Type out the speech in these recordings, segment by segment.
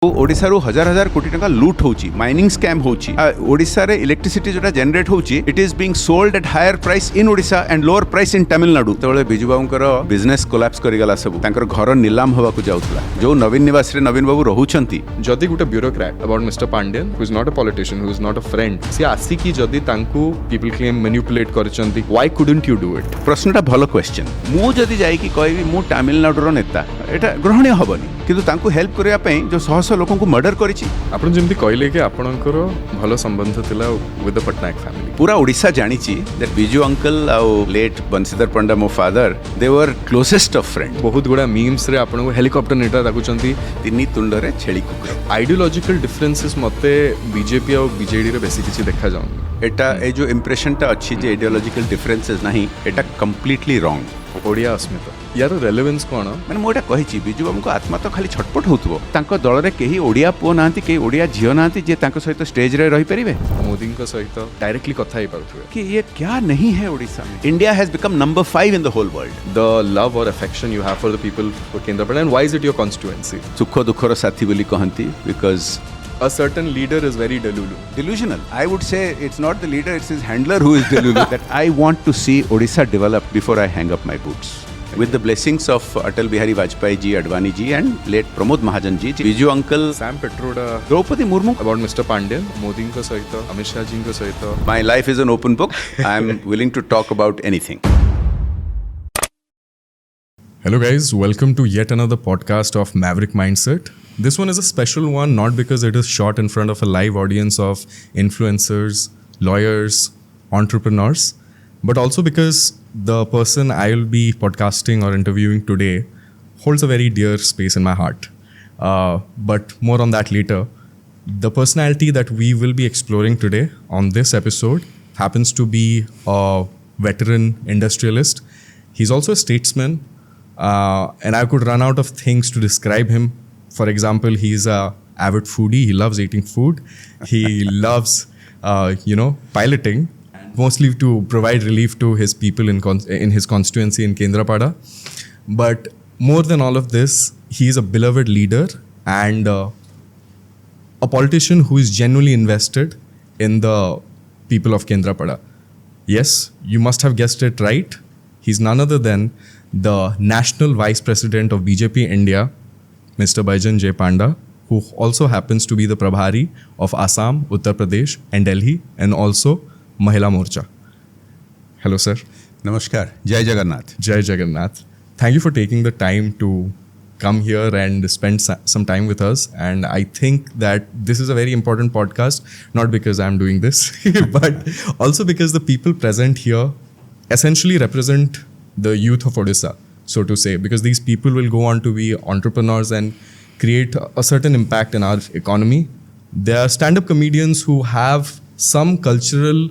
ओडिशा रू हजार हजार कोटी टका लूट होची माइनिंग स्कैम होची ओडिशा रे इलेक्ट्रिसिटी जोटा जनरेट होची it is being sold at higher price in Odisha and lower price in Tamil Nadu तबले बिजू बाबूंकर बिजनेस कोलैप्स करि गला सब तांकर घर नीलाम होबा को जाउतला जो नवीन निवास रे नवीन बाबू रहउछंती जदि गुटे bureaucrat about mister Pandian who is not a politician who is not a friend सी आसी की जदि तांकू पीपल क्लेम मैनिपुलेट करचंती why couldn't you do it प्रश्नटा भलो क्वेश्चन मु जदि जाई कि कहबी मु तमिलनाडु रो नेता एटा ग्रहणीय हबनी किंतु तांकू हेल्प करिया पई जो शह शह लोकन को मर्डर करिछि आपण जेमति कहले कि आपणकर भलो संबंध थिला विद द पटनायक फैमिली पूरा ओडिशा जानिछि दैट बिजू अंकल आउ लेट बंशीधर पंडा मो father they were closest of friend बहुत गुडा मीम्स रे आपण को हेलीकॉप्टर नेटा दाकुचंती तिनी तुंडरे छेली कुकुर आइडियोलॉजिकल डिफरेंसेस मते बीजेपी और बीजेडी रे बेसी किछि देखा जाउन एटा ए जो इंप्रेशन टा अच्छी जे आइडियोलॉजिकल डिफरेंसेस नहीं एटा कंप्लीटली रॉन्ग ओडिया अस्मिता यार रेलेवेंस कोन माने मोटा कहिछि बिजू बाबू को आत्मा तो खाली छटपट होतबो तांको दल रे केही ओडिया पो नांती केही ओडिया झियो नांती जे तांको सहित स्टेज रे रही परिबे मोदी को सहित डायरेक्टली कथा ही पाउथबे कि ये क्या नहीं है ओडिशा में India has become number 5 in the whole world the love और affection you have for the people for Kendrapara and why is it your constituency सुख दुखर साथी बोली कहंती because a certain leader is very delusional. I would say it's not the leader, it's his handler who is delusional. That I want to see Odisha develop before I hang up my boots. With the blessings of Atal Bihari Vajpayee ji, Advani ji and late Pramod Mahajan ji, Biju uncle, Sam Pitroda, Draupadi Murmu, about Mr Panda, Modi ko sahita, Amit Shah ji ko sahita. My life is an open book. I am willing to talk about anything. Hello guys, welcome to yet another podcast of Maverick Mindset. This one is a special one, not because it is shot in front of a live audience of influencers, lawyers, entrepreneurs, but also because the person I will be podcasting or interviewing today holds a very dear space in my heart. But more on that later. The personality that we will be exploring today on this episode happens to be a veteran industrialist. He's also a statesman, and I could run out of things to describe him. For example, he's a avid foodie. He loves eating food. He loves, piloting, mostly to provide relief to his people in his constituency in Kendrapada. But more than all of this, he is a beloved leader and a politician who is genuinely invested in the people of Kendrapada. Yes, you must have guessed it right. He's none other than the National Vice President of BJP India, Mr. Baijayant Jay Panda, who also happens to be the Prabhari of Assam, Uttar Pradesh and Delhi and also Mahila Morcha. Hello sir. Namaskar. Jai Jagannath. Jai Jagannath. Thank you for taking the time to come here and spend some time with us. And I think that this is a very important podcast, not because I'm doing this, but also because the people present here essentially represent the youth of Odisha, so to say, because these people will go on to be entrepreneurs and create a certain impact in our economy. They are stand-up comedians who have some cultural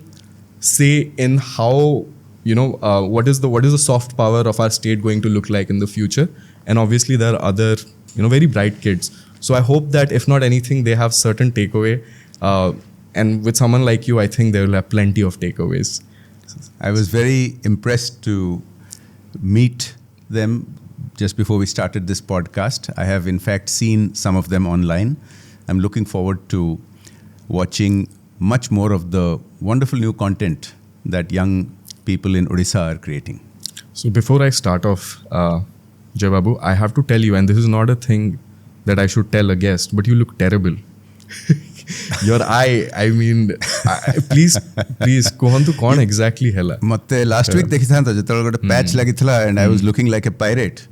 say in how, what is the soft power of our state going to look like in the future. And obviously there are other, very bright kids. So I hope that if not anything, they have certain takeaway. And with someone like you, I think they will have plenty of takeaways. I was very impressed to meet them just before we started this podcast. I have in fact seen some of them online. I'm looking forward to watching much more of the wonderful new content that young people in Odisha are creating. So before I start off, Jai Babu, I have to tell you, and this is not a thing that I should tell a guest, but you look terrible. Your eye, I mean, please kuhantu kon exactly hela mate last week dekhi thanto jetol gote patch lagithla and I was looking like a pirate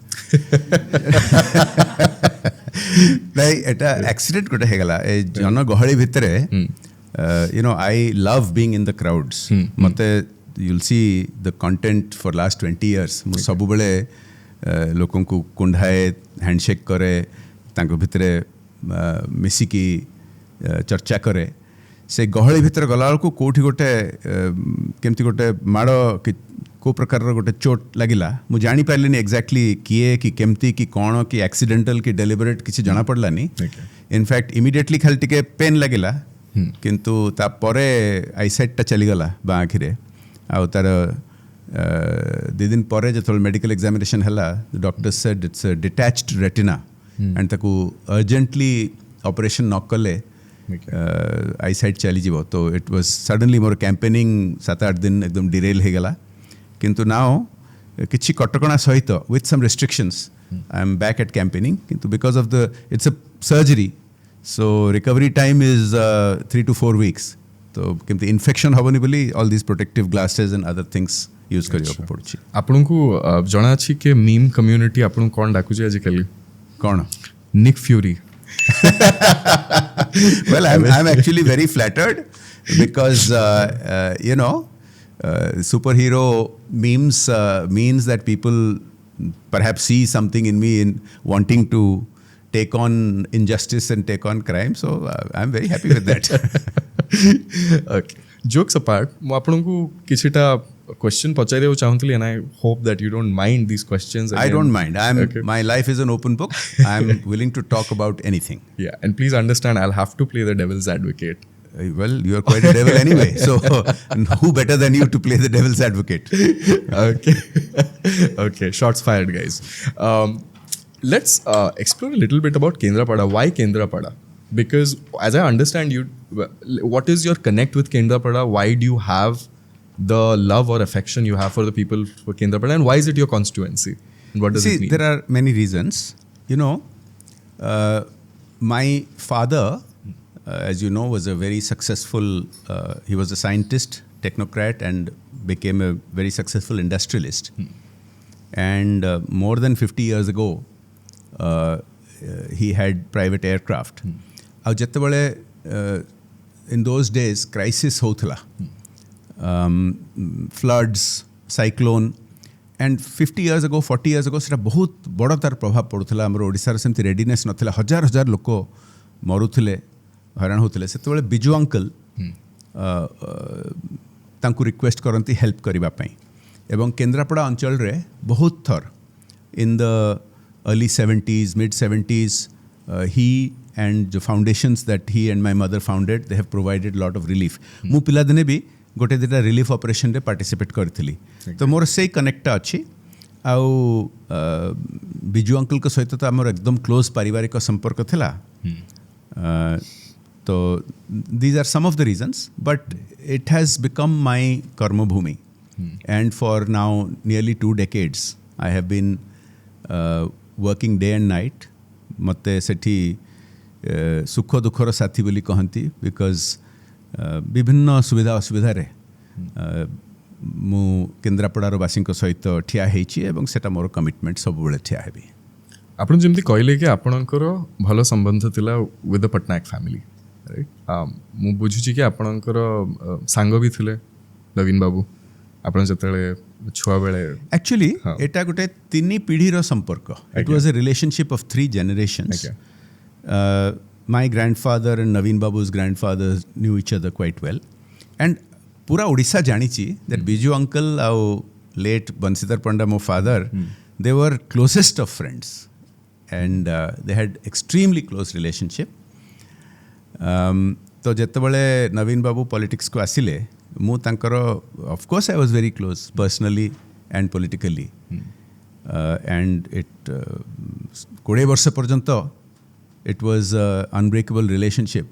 lai eta accident gote hegala e jana gahali bhitere I love being in the crowds mate you'll see the content for last 20 years mu sabu bele lokon ku kundhae handshake kare tanko bhitere misiki चर्चा करे से गहली भितर गला को कोठी गोटे केमती गोटे माड़ कि को प्रकार गोटे चोट लगिला मु जानी पारलिनी एक्जाक्टली किए कि केमती कि कौन कि एक्सीडेंटल कि डेलिबरेट किसी जना पड़लानी इनफैक्ट इमिडिएटली खाली टिके पेन लगिला किंतु ता परे आईसाइट टा चली गला बा आखिरे आ तार दि दिन परे जो मेडिकल एग्जामिनेशन हला the doctor said it's a detached retina and ताकू अर्जेंटली ऑपरेशन न कले आई साइट चली जीवो तो it was suddenly more campaigning 7-8 दिन एकदम डिरेल हो गला किंतु नाउ किछि कटकणा सहित with some restrictions I am back at campaigning किंतु because of the it's a surgery so recovery time is 3 to 4 weeks तो केमती इन्फेक्शन हबनी बोली all this protective glasses and other things use करिया पड़छि आपनकु जणा अछि के मीम कम्युनिटी आपन कोन डाकु जे आजिकली कोन Nick Fury well I'm actually very flattered because you know superhero memes means that people perhaps see something in me in wanting to take on injustice and take on crime so I'm very happy with that okay jokes apart mo apanku kichita question pachariya chahunthili and I hope that you don't mind these questions again. I don't mind. My life is an open book. I'm willing to talk about anything. Yeah, and please understand I'll have to play the devil's advocate. Well, you're quite a devil anyway. So who better than you to play the devil's advocate? Okay. Okay, shots fired guys. Let's explore a little bit about Kendrapada. Why Kendrapada? Because as I understand you, what is your connect with Kendrapada? Why do you have the love or affection you have for the people for Kendrapada, and why is it your constituency? And what does it mean? There are many reasons. You know, my father, as you know, was a very successful, he was a scientist, technocrat, and became a very successful industrialist. And more than 50 years ago, he had private aircraft. In those days, crisis होतला. Floods, cyclone, and 50 years ago, 40 years ago, सेटा बहुत बड़ा तार प्रभाव पड़ुथला हमर ओडिसा रे सेमति readiness नथिला हजार हजार लोक मरुथले हैरान होतले सेतबेले बिजू अंकल तांकु रिक्वेस्ट करंती हेल्प करिबा पई एवं केंद्रापड़ा अंचल रे बहुत थर in the early 70s mid 70s he and the foundations that he and my mother founded they have provided lot of relief मु पिला दिने भी गोटे दुटा रिलीफ ऑपरेशन रे पार्टिसिपेट करथिली तो मोर से कनेक्ट अछि आउ बिजू अंकल के सहित तो हमर एकदम क्लोज पारिवारिक संपर्क थिला तो these are some of the reasons but it has become my karma bhumi and for now nearly 2 decades I have been working day and night मते सेठी सुख दुखर साथी बोली कहंती because विभिन्न सुविधा असुविधा रे मु केंद्रापड़ार वासी सहित ठिया हेछि एवं सेटा मोर कमिटमेंट सब बेले ठिया हेबी आपण जेमती कहले कि आपणकर भलो संबंध थिला with the Patnaik family right मु बुझुछि कि आपणकर सांग भी थिले नवीन बाबू आपण जतले छुआ बेले एक्चुअली एटा गोटे 3 पीढ़ी रो संपर्क it was a relationship of 3 generations my grandfather and Naveen Babu's grandfather knew each other quite well and pura Odisha janichi that Biju uncle au late Mr Panda my father they were closest of friends and they had extremely close relationship to jetebale Naveen Babu politics ko asile mu tankar of course I was very close personally and politically and it 20 वर्ष पर्यंत it was unbreakable relationship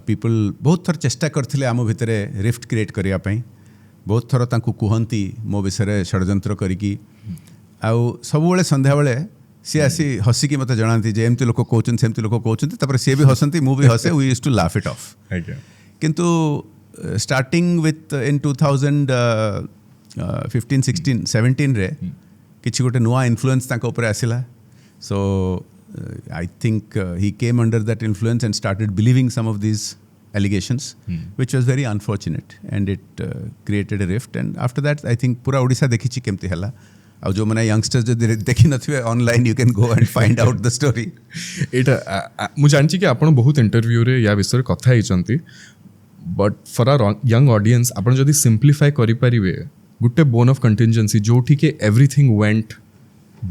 people बहुत थर चेष्टा करथिले आम भितरे rift create करिया पई बहुत थर तांकु कुहंती मो विषय षडयंत्र करिकी आउ सब बेले संध्या बेले सी आसी हसी की मते जणांती जे एमती लोक कहउछन सेमती लोक कहउछन तापर से भी हसंती मु भी हसे we used to laugh it off किंतु स्टार्टिंग विथ इन 2015 16 17 रे किछि गोटे नुआ इन्फ्लुएंस तांको ऊपर आसिला सो I think he came under that influence and started believing some of these allegations, which was very unfortunate, and it created a rift. And after that, I think pura Odisha dekhichi kemti hela. Au jo mane youngsters jo dekhi nathibe online, you can go and find out the story. Eta mu janchi ki apun bahut interview re ya bisare katha heichanti, but for our young audience, apun jodi simplify kari paribe, gutte bone of contingency joti ke everything went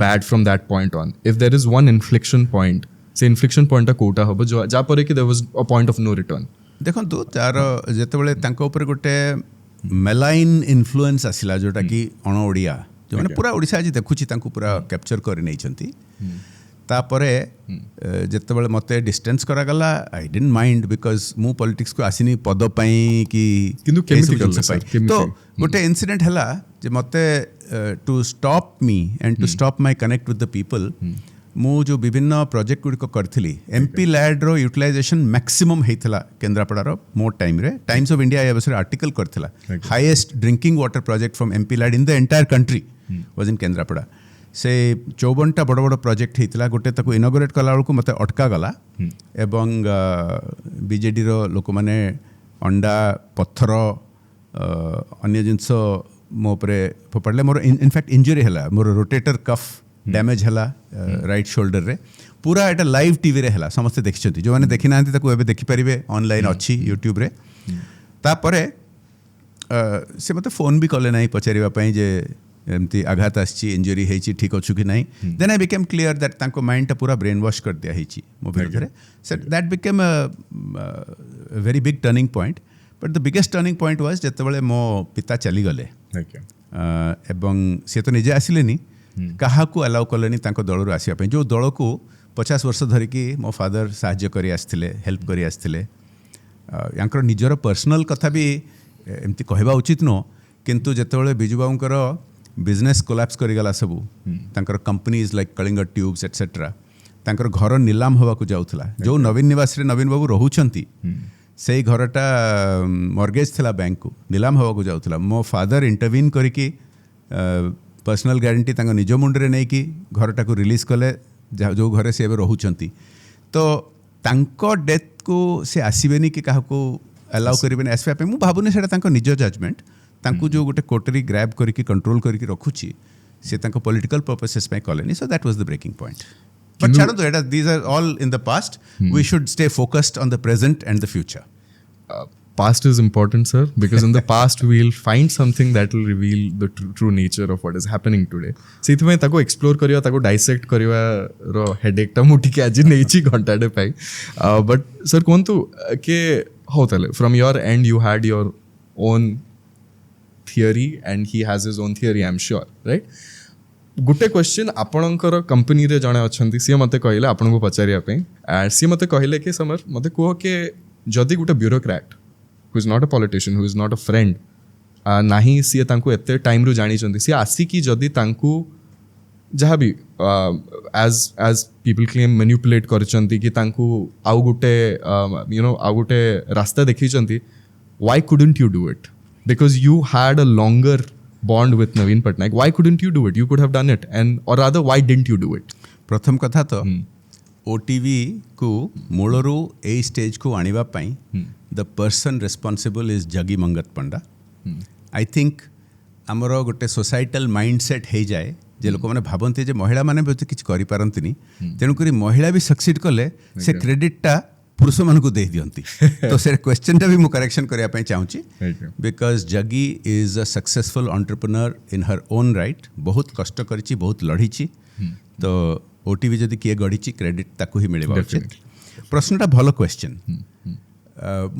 bad from that point on. If there is one inflection point, say inflection point a quota hobo jo ja pare ki there was a point of no return. देखो तार जेतेबेले तांको ऊपर गोटे मेलाइन influence आसिला जोटा कि अण ओडिया जो माने पूरा ओडिसा आज देखुची तांको पूरा कैप्चर करि नै छंती तापरे जेतेबेले मते डिस्टेंस करागला आई डिडंट माइंड बिकॉज मु पॉलिटिक्स को आसिनी पद पई कि किंतु केमिति करले सर तो गोटे इंसिडेंट हला जे मते to stop me and to stop my connect with the people मु जो विभिन्न प्रोजेक्ट गुडी को करथिली एमपी लैड रो यूटिलाइजेशन मैक्सिमम हेइथला केंद्रापड़ा रो मोर टाइम रे टाइम्स ऑफ इंडिया एबसर आर्टिकल करथिला highest drinking water project from MP LAD in the entire country was in Kendrapara से 54टा बड़ बड़ प्रोजेक्ट हेइतला गोटे ताको इनॉग्रेट कला बेलू मते अटका गला एवं बीजेडी रो लोक माने अंडा पत्थर अन्य जिनस मो उपरे फोपाडले मोर इनफैक्ट इंजुरी हला मोर रोटेटर कफ डैमेज हला राइट शोल्डर रे पूरा एटा लाइव टीवी रे हला समस्त देखिछंती जो माने देखि नांती ताको एबे देखि परिबे ऑनलाइन अछि यूट्यूब रे तापरे से मते फोन भी कले नाही पचारिबा पई जे एमती आघात आछि इंजुरी हेछि ठीक अछु कि नाही then I became clear that तांको माइंड टा पूरा ब्रेन वॉश कर दिया हेछि मो विरुद्ध रे so that became a very big turning point but the biggest turning point was जेतेबेले मो पिता चली गले एवं से तो निजे आसिलेनी काहाकू अलाउ कलेनी तांको दळरु आसिया पई जो दळ को 50 वर्ष धरिकी मो फादर साहाय्य करी आस्थिले हेल्प करी आस्थिले यांकर निजर पर्सनल कथा भी एमती कहबा उचित नो किंतु जेतेबेले बिजू बाबूंकर बिजनेस कोलैप्स करिगला सबू तांकर companies like Kalinga Tubes etcetera तांकर घर नीलाम होवा को जाउथला जो नवीन निवास रे नवीन बाबू रहुचंती सेही घरटा मॉर्गेज थिला बैंक को नीलाम होवा को जाउथला मो फादर इंटरवीन करिकी पर्सनल गारंटी तांको निज मुंडरे नै कि घरटा को रिलीज कले जो घरे से रहुचंती तो तांको डेथ को से आसीबेनी कि काहको अलाउ करिबेनी आसबा पे मु भाबुनी सेटा तांको निज जजमेंट तांको जो गोटे कोटरी ग्रैब करिकी कंट्रोल करिकी रखुची से तांको पॉलिटिकल पर्पसेस पे colony so that was the breaking point but छाड़ो तो एटा these are all in the past we should stay focused on the present and the future past is important, sir, because in the past we'll find something that will reveal the true nature of what is happening today. Seithmai tako explore kariwa tako dissect kariwa ro headache ta muti ke aji neichi ghanta de pai but sir kontu ke hotale from your end you had your own theory and he has his own theory, I'm sure, right? गोटे question आपणकर company रे जणे अछंती सी मते कहले आपन को पचारिया पे सी मते कहले कि समर मते को के जदी गोटे bureaucrat who is not a politician, who is not a friend, नाही सी तांको एते टाइम रु जानी चंदी सी आसी की जदी तांको जहाँ भी as people claim manipulate कर चंदी कि तांको आउ गुटे आउ गुटे रास्ता देखी चंदी why couldn't you do it because you had a longer bond with Naveen Patnaik why couldn't you do it you could have done it and or rather why didn't you do it प्रथम कथा तो OTV को मूलरू a stage को आनिबा पई the person responsible is जगी मंगत पंडा I think आमर गोटे societal mindset हो जाए जे लोक मैंने भावती जे महिला मैंने भी किसी करें तेणुक महिला भी सक्सीड कले से क्रेडिटा पुरुष मान को दे दियंती तो से क्वेश्चनटा भी मुझे करेक्शन करने चाहूँगी बिकॉज जगी is a successful entrepreneur in her own right बहुत कष्ट करी बहुत लड़ी तो ओटीवी जदि किए गढ़ी क्रेडिट ताकू ही मिलवा उचित प्रश्नटा भल क्वेश्चन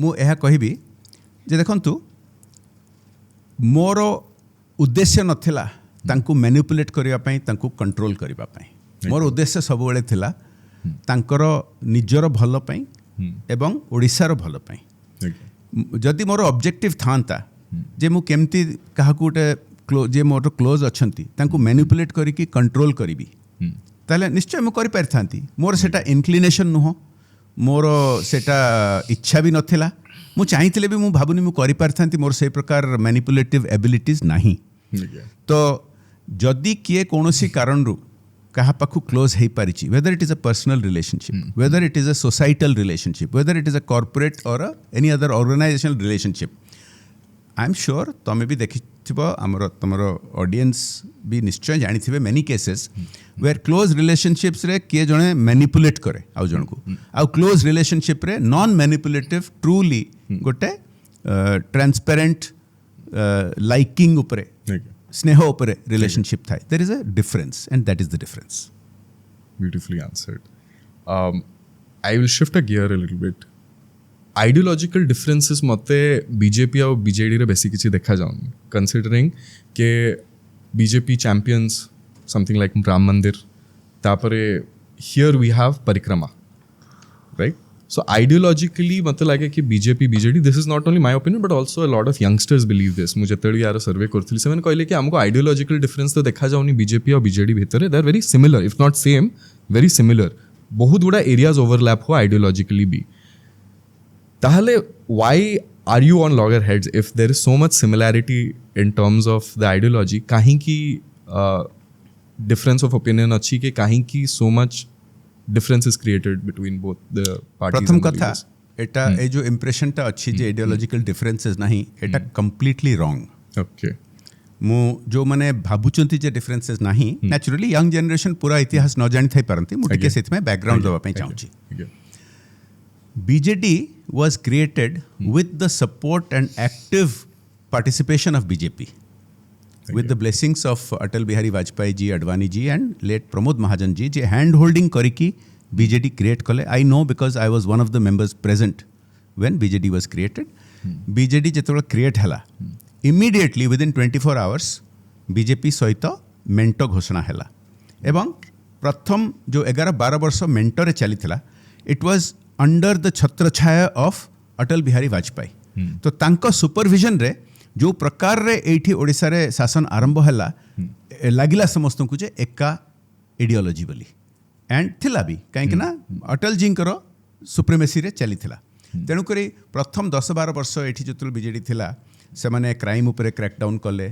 मु यह कहबी जे देखंतु मोर उद्देश्य नथिला तांकू मैनिपुलेट करिवा पई तांकू कंट्रोल करिवा पई मोर उद्देश्य सब बेले थिला तांकर निजर भल पई एवं ओडिसार भल पई जदि मोर ऑब्जेक्टिव थांता जे मु केमती काहाकू गोटे जे मोर क्लोज अछंती तांकू मैनिपुलेट करिकी कंट्रोल करिवि ताले निश्चय मु करि पारथांती मोर सेटा इनक्लिनेशन नुह मोर सेटा इच्छा भी नथिला मु चाहिथिले भी मु भाबुनी मु करि पारथांती मोर से प्रकार मैनिपुलेटिव एबिलिटीज नाही तो जदि किए कोनोसी कारण रु कहा पाखु क्लोज है पारिछि whether it is a personal relationship whether it is a societal relationship whether it is a corporate or any other organizational relationship I am sure तमें भी देखि आमर तुम ऑडियंस भी निश्चय जानी थे many cases where close relationships रे किए जने मैनिपुलेट करे आउ जन को आउ क्लोज रिलेशनशिप रे नॉन मैनिपुलेटिव ट्रूली गोटे ट्रांसपेरेंट लाइकिंग उपरे स्नेह उपरे रिलेशनशिप थाए there is a difference and that is the difference beautifully answered I will shift a gear a little bit ideological differences मते बीजेपी और बीजेडी रे बेसी किसी देखा जाउनी कंसीडरिंग के BJP champions something like Ram मंदिर तापरे here we have परिक्रमा, right? So ideologically मतलब लगे कि BJP BJD, this is not only my opinion but also a lot of youngsters believe this. मुझे तेरे यार सर्वे करथिली से मैंने कहले कि हमको आइडियोलॉजिकल डिफरेंस तो देखा जाउनी बीजेपी और बीजेडी भितर, they are very similar if not same, very similar. बहुत गुड़ा एरियाज ओवरलैप हो आइडियोलॉजिकली भी. ताहले why are you on loggerheads if there is so much similarity in terms of the ideology? काहे की difference of opinion अच्छी के काहे की so much difference is created between both the parties? प्रथम कथा एटा ए जो इंप्रेशन टा अच्छी जे आइडियोलॉजिकल डिफरेंसेस नहीं एटा कंप्लीटली रॉन्ग. Okay. मु जो माने भाबुचंती जे डिफरेंसेस नहीं, नेचुरली यंग जनरेशन पूरा इतिहास न जानि थाई परंती, मु टिके सेथ में बैकग्राउंड दवा पे चाहूची. BJD was created with the support and active participation of BJP, with the blessings of Atal Bihari Vajpayee ji, Advani ji and late Pramod Mahajan ji, je hand holding kariki BJD create kale. I know because I was one of the members present when BJD was created. BJD जेतबेले create हला, immediately within 24 hours BJP सहित मेंटो घोषणा हला एवं प्रथम जो 11-12 वर्ष मेंटो रे चली थिला, it was अंडर द छत्रछाया ऑफ अटल बिहारी वाजपेयी. तो तांको सुपरविजन रे जो प्रकार रे एठी ओडिसा रे शासन आरंभ हला लागिला समस्त को जे एका आइडियोलॉजी बोली एंड थिला भी कहीं ना अटल जी करो सुप्रीमेसी रे चली थिला. तेणु करी प्रथम 10-12 वर्ष एठी जतुल बीजेडी थिला से माने क्राइम उपरे क्रैकडाउन कले,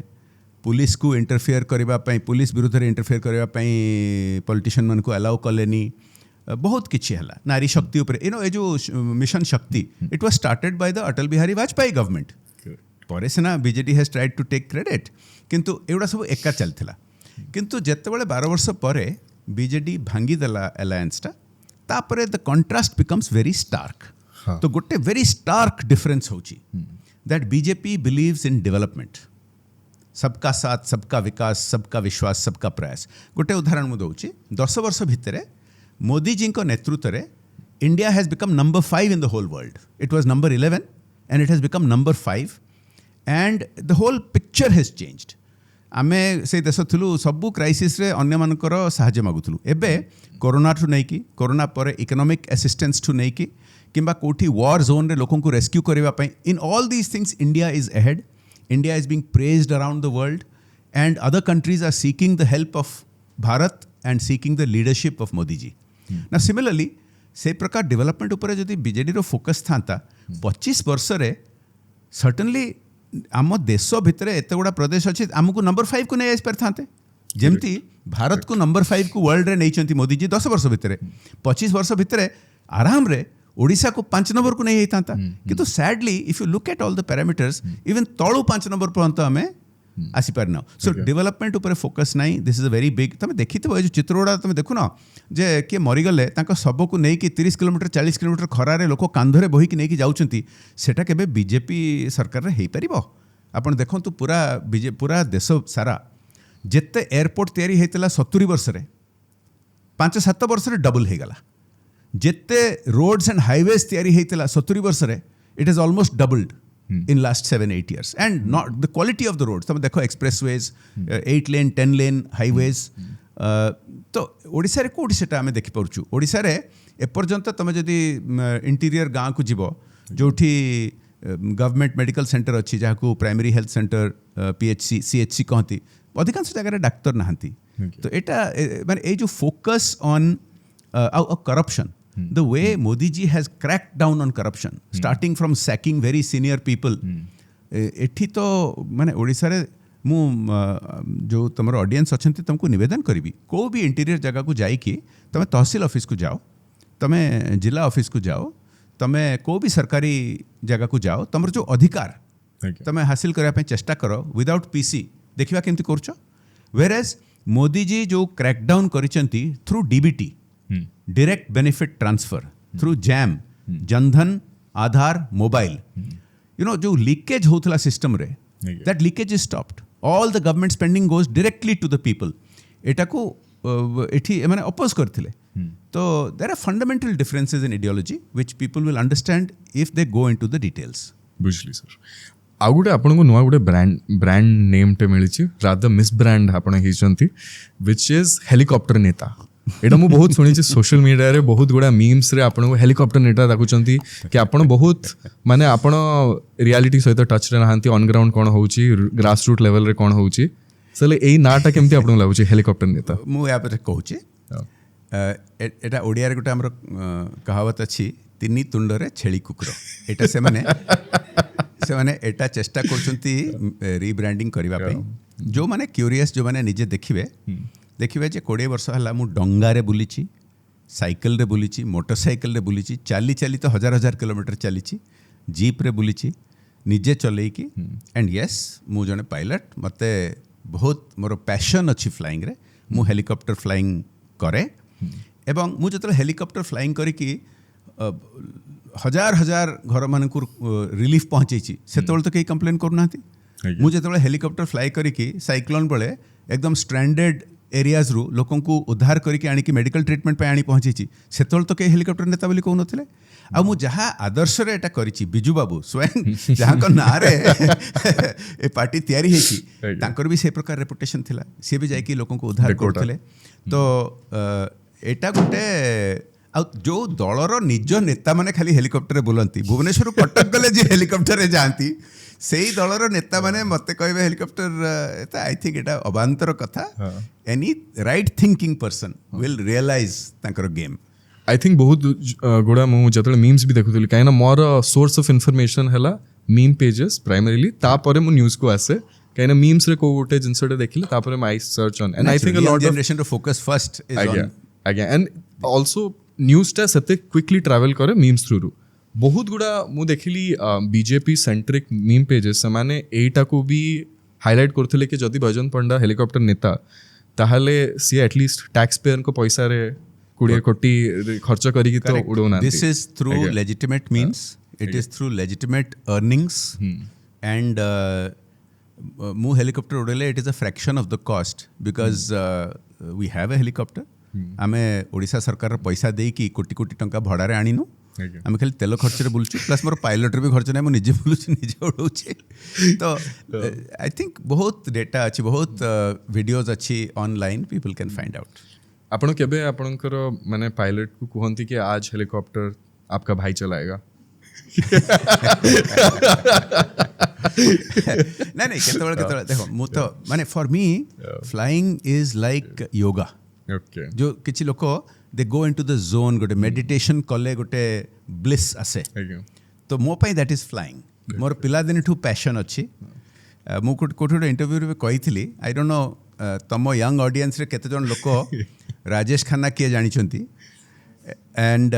पुलिस को इंटरफेयर करबा पई, पुलिस विरुद्ध रे इंटरफेयर करबा पई पॉलिटिशियन मन को अलाउ कलेनी. बहुत किछि हला नारी शक्ति ऊपर, यू नो ए जो mission Shakti, it was started by the Atal Bihari Vajpayee government. परे सेना BJD has tried to take credit, किंतु एवडा सब एका चलथिला. किंतु जेतेबेले 12 वर्ष परे बीजेडी भांगी देला अलायंस टा, तापरे the contrast becomes very stark. तो गोटे वेरी स्टार्क डिफरेंस होची that BJP believes in development, सबका साथ, सबका विकास, सबका विश्वास, सबका प्रयास. गोटे उदाहरण मु दउची, 10 वर्ष भितरे मोदी जी को नेतृत्व रे India has become number 5 in the whole world. It was number 11 and it has become number 5 and the whole picture has changed. आमे से देश थिलु सबु क्राइसिस रे अन्य मानकर सहायता मागुथलु. एबे कोरोना ठु नै कि, कोरोना पर इकोनॉमिक असिस्टेंस ठु नै कि, किंबा कोठी वॉर जोन रे लोकन को रेस्क्यू करबा पई, in all these things India is ahead. India is being praised around the world and other countries are seeking the help of Bharat and seeking the leadership of Modi ji. ना सिमिलरली से प्रकार development ऊपर जदि बीजेडी रो focus था 25 वर्ष रे certainly आम देश भितर एत गुड़ा प्रदेश अच्छे आमको नंबर 5 को नहीं आसपार था. जमती भारत को नंबर 5 को वर्ल्ड रे नहीं मोदी जी 10 वर्ष भितर, 25 वर्ष भितर आराम रे ओडिशा को 5 नंबर को नहीं होता. किंतु sadly if you look at all the parameters even तळु 5 नंबर पर्यंत आम आसीपार ना. सो डेवलपमेंट ऊपर फोकस नहीं. This is a very big. तुम देखी जो चित्रोड़ा तुम देखु ना जे किए मरीगले शब को लेकिन 30 किलोमीटर 40 किलोमीटर खरारे लोक कांधरे बोहिकी नहीं जाऊँगी, सेटा केबे बीजेपी सरकार रे हेई परिबो? आपण देखंतु पूरा देश सारा जेते एयरपोर्ट तैयारी हेतला 70 वर्ष रे 5-7 वर्ष रे डबल हे गला. जेते रोड्स एंड हाईवेज तैयारी हेतला 70 वर्ष रे it is almost doubled in last 7-8 years. And not the quality of the roads. तुम देखो expressways, 8 lane 10 lane highways. तो ओडिशा रे कोडी सेटा हमें देखि पड़छु. ओडिशा रे एपर्यंत तुम जदि इंटीरियर गाँ को जीव जोठी गवर्नमेंट मेडिकल सेंटर अच्छी जहाँ को primary health centre PHC CHC कहती, अधिकांश जगह डाक्तर नहांती. तो एटा माने ए जो focus on corruption, the way Modi ji has cracked down on corruption, starting from sacking very senior people. एठी तो माने ओडिशा रे मु जो तुम ऑडियंस अच्छा तुमको निवेदन करी, को भी इंटीरियर जगह को जाई कि तुम तहसील ऑफिस को जाओ, तुम जिला ऑफिस को जाओ, तुम को भी सरकारी जगह को जाओ, तुम जो अधिकार तुम हासिल करने चेष्टा करो विदाउट PC, देखा केमती कर. वेरएज मोदी जी जो क्रैकडाउन करिसेंती through DBT, direct benefit transfer, through JAM, Jan Dhan, Aadhaar, mobile, you know जो लीकेज होता सिस्टम रे, that leakage is stopped. All the government spending goes directly to the people. एटा को एठी माने अपोज करथिले. तो there are fundamental differences in ideology which people will understand if they go into the details. बुझली sir. आ गोटे आपको नुआ गोटे ब्रांड नेम टे मिली, रादर मिस ब्रांड आप व्हिच इज हेलिकॉप्टर नेता. एटा मु बहुत सुनी सोशल मीडिया रे बहुत गुड़ा मीम्स रे आपन को हेलीकॉप्टर नेता दाखुचंती कि आपन बहुत माने आपन रियलिटी सहित टच रे नहांती ऑन ग्राउंड कोन होउची ग्रास रूट लेवल रे कोन होउची सले एई नाटा केमती आपन लागुची हेलीकॉप्टर नेता मु या पर कहूची एटा ओडिया रे गुटा हमर कहावत अछि तिनी तुंड रे छेली कुकुर एटा से माने एटा चेष्टा करछंती रीब्रांडिंग करबा पई जो माने क्यूरियस जो माने निजे देखिबे जे 20 वर्ष हला मु डंगा रे बुलीची साइकिल रे बुलीची मोटरसाइकिल रे बुलीची चाली चाली तो हजार हजार किलोमीटर चलीची जीप रे बुलीची निजे चलेई की एंड यस मु जने पायलट मते बहुत मोर पैशन अछि फ्लाइंग रे मु हेलीकॉप्टर फ्लाइंग करे एवं मु जतले हेलीकॉप्टर फ्लाइंग करी की हजार हजार घर मानकु रिलीफ पहुंचेची सेतबेल तो केही कंप्लेन करूनाती मु जतले हेलीकॉप्टर फ्लाई करी की साइक्लोन बेले एकदम स्ट्रैंडेड एरियाज रु लोकन को उद्धार करी आनी की मेडिकल ट्रीटमेंट पे आनी पहुंची सेतबेल तो केही हेलीकॉप्टर नेता बोली कहू नथिले आ मु जहा आदर्श रे एटा करिची बिजू बाबू स्वयं जहा को ना रे ए पार्टी तैयारी हेची तांकर भी से प्रकार रेपुटेशन थिला से भी जाय की लोकन को उद्धार करथिले तो एटा गोटे आ जो दलर निज नेता माने खाली हेलीकॉप्टर रे बुलंती भुवनेश्वर कटक गले जे हेलीकॉप्टर रे जांती सेही दलर नेता माने मते कहबे हेलीकॉप्टर एता आई थिंक एटा अबांतर कथा any right thinking person will realize तांकर गेम आई थिंक बहुत गुड़ा मु जतले मीम्स भी देखुतली काइना मोर सोर्स ऑफ इंफॉर्मेशन हला मीम पेजेस प्राइमरीली तापरे मु न्यूज़ को आसे काइना मीम्स रे को गोटे जिंसटे देखिले तापरे my search on and I think a lot of generation to focus first is on again and also news टा सते क्विकली ट्रैवल करे मीम्स थ्रू रु बहुत गुड़ा मु देखिली बीजेपी सेंट्रिक मीम पेजेस माने एटा को भी हाईलाइट करथिले कि जदी बैजयंत पंडा हेलीकॉप्टर नेता ताहले सी एटलीस्ट टैक्स पेयर को पैसा रे 20 कोटी खर्च करी की तो उडोना this is through legitimate means it is through legitimate earnings and मु हेलीकॉप्टर उडेले it is a fraction of the cost because we have a helicopter आमे ओडिशा सरकार पैसा दे की कोटी कोटी टंका भड़ा रे आनिनु आम खाली तेल खर्च रे बुलचु प्लस मोर पायलट रे भी खर्च नहीं मुझे बुलुची निजे उड़ाऊे तो आई थिंक बहुत डेटा अच्छी बहुत वीडियोज अच्छी online people can find out आपण केबे आपणकर माने पायलट को कहंती कि आज हेलीकॉप्टर आपका भाई चलाएगा नहीं केतबेले देखो मु तो माने for me flying is like yoga okay जो किछि लोक दे गो इनटू द जोन गोटे मेडिटेशन कले गोटे ब्लिस आसे तो मो पाई दैट इज फ्लाइंग मोर पिला दिन ठू पैशन अच्छी मु कोठे इंटरव्यू रे कही आई डोंट नो तम यंग ऑडियंस रे केते जन लोक राजेश खन्ना किए जानिछंती एंड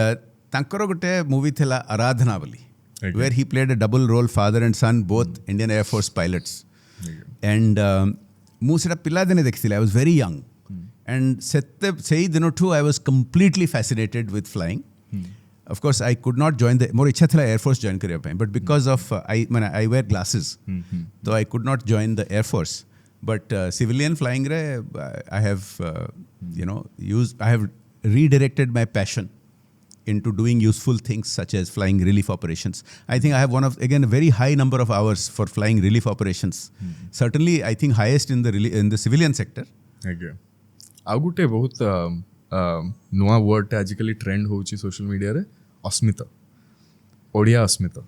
तांकर गोटे मूवी थिला आराधना बोली where he played a double role father and son both Indian Air Force pilots and मु सेटा पिला दिने देखिथिले I was very young and sei dino too I was completely fascinated with flying. Of course I could not join the more ichha thila air force join kariya pai but because of I wear glasses so I could not join the air force but civilian flying re I have I have redirected my passion into doing useful things such as flying relief operations. I think I have one of again a very high number of hours for flying relief operations. Certainly I think highest in the civilian sector. Okay. आउ गोटे बहुत नुआ word आजिकली trend होची social media रे अस्मिता ओडिया अस्मिता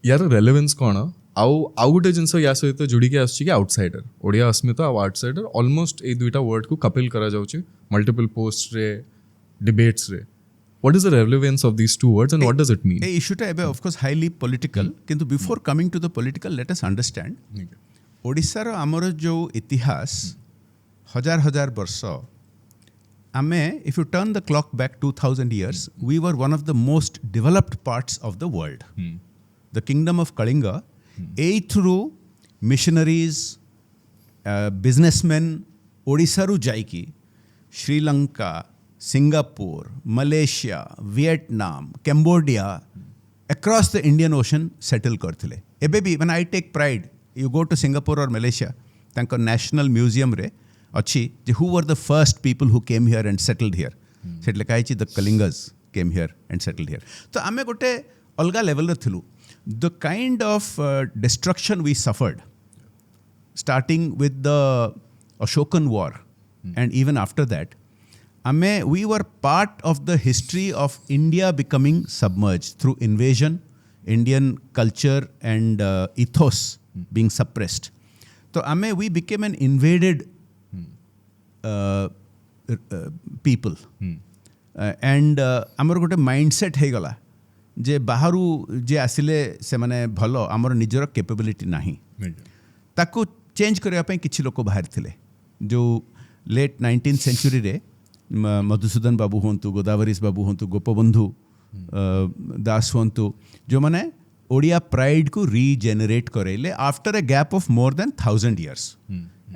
यार relevance कौन आउ गोटे जिनस या सहित जुड़ी के आसछि कि आउटसाइडर ओडिया अस्मिता और आउटसाइडर ऑलमोस्ट ए दुईटा वर्ड को कपिल करा जाउछि मल्टीपल पोस्ट रे डिबेट्स रे what is the relevance of these two words and what does it mean ए इशूटा एबे ऑफ कोर्स हाईली पॉलिटिकल किंतु before coming to the political let us understand Odisha रो हमर जो इतिहास हजार हजार वर्ष आमे if you turn the clock back 2000 years we were one of the most developed parts of the world. The kingdom of Kalinga through missionaries businessmen Odisha ru jaiki Sri Lanka, Singapore, Malaysia, Vietnam, Cambodia across the Indian Ocean settle करथिले एबे भी when I take pride you go to Singapore or Malaysia तांको national museum रे अच्छी who were the first people who came here and settled here set लिखा है the Kalingas came here and settled here तो आमे गोटे अलगा level रे थिलु the kind of destruction we suffered starting with the Ashokan war and even after that we were part of the history of India becoming submerged through invasion, Indian culture and ethos being suppressed. So we became an invaded people. And आमर गोटे mindset हो गला जे Bahru जे आसिले से माने भलो आमर निजर capability नाही ताको चेंज करबा पई किछि लोक बाहर थिले जो लेट 19th सेंचुरी रे मधुसूदन बाबू होंतु गोदावरीश बाबू होंतु गोपबंधु दास होंतु जो माने ओडिया प्राइड को रीजेनरेट करेले after a gap of more than 1000 years.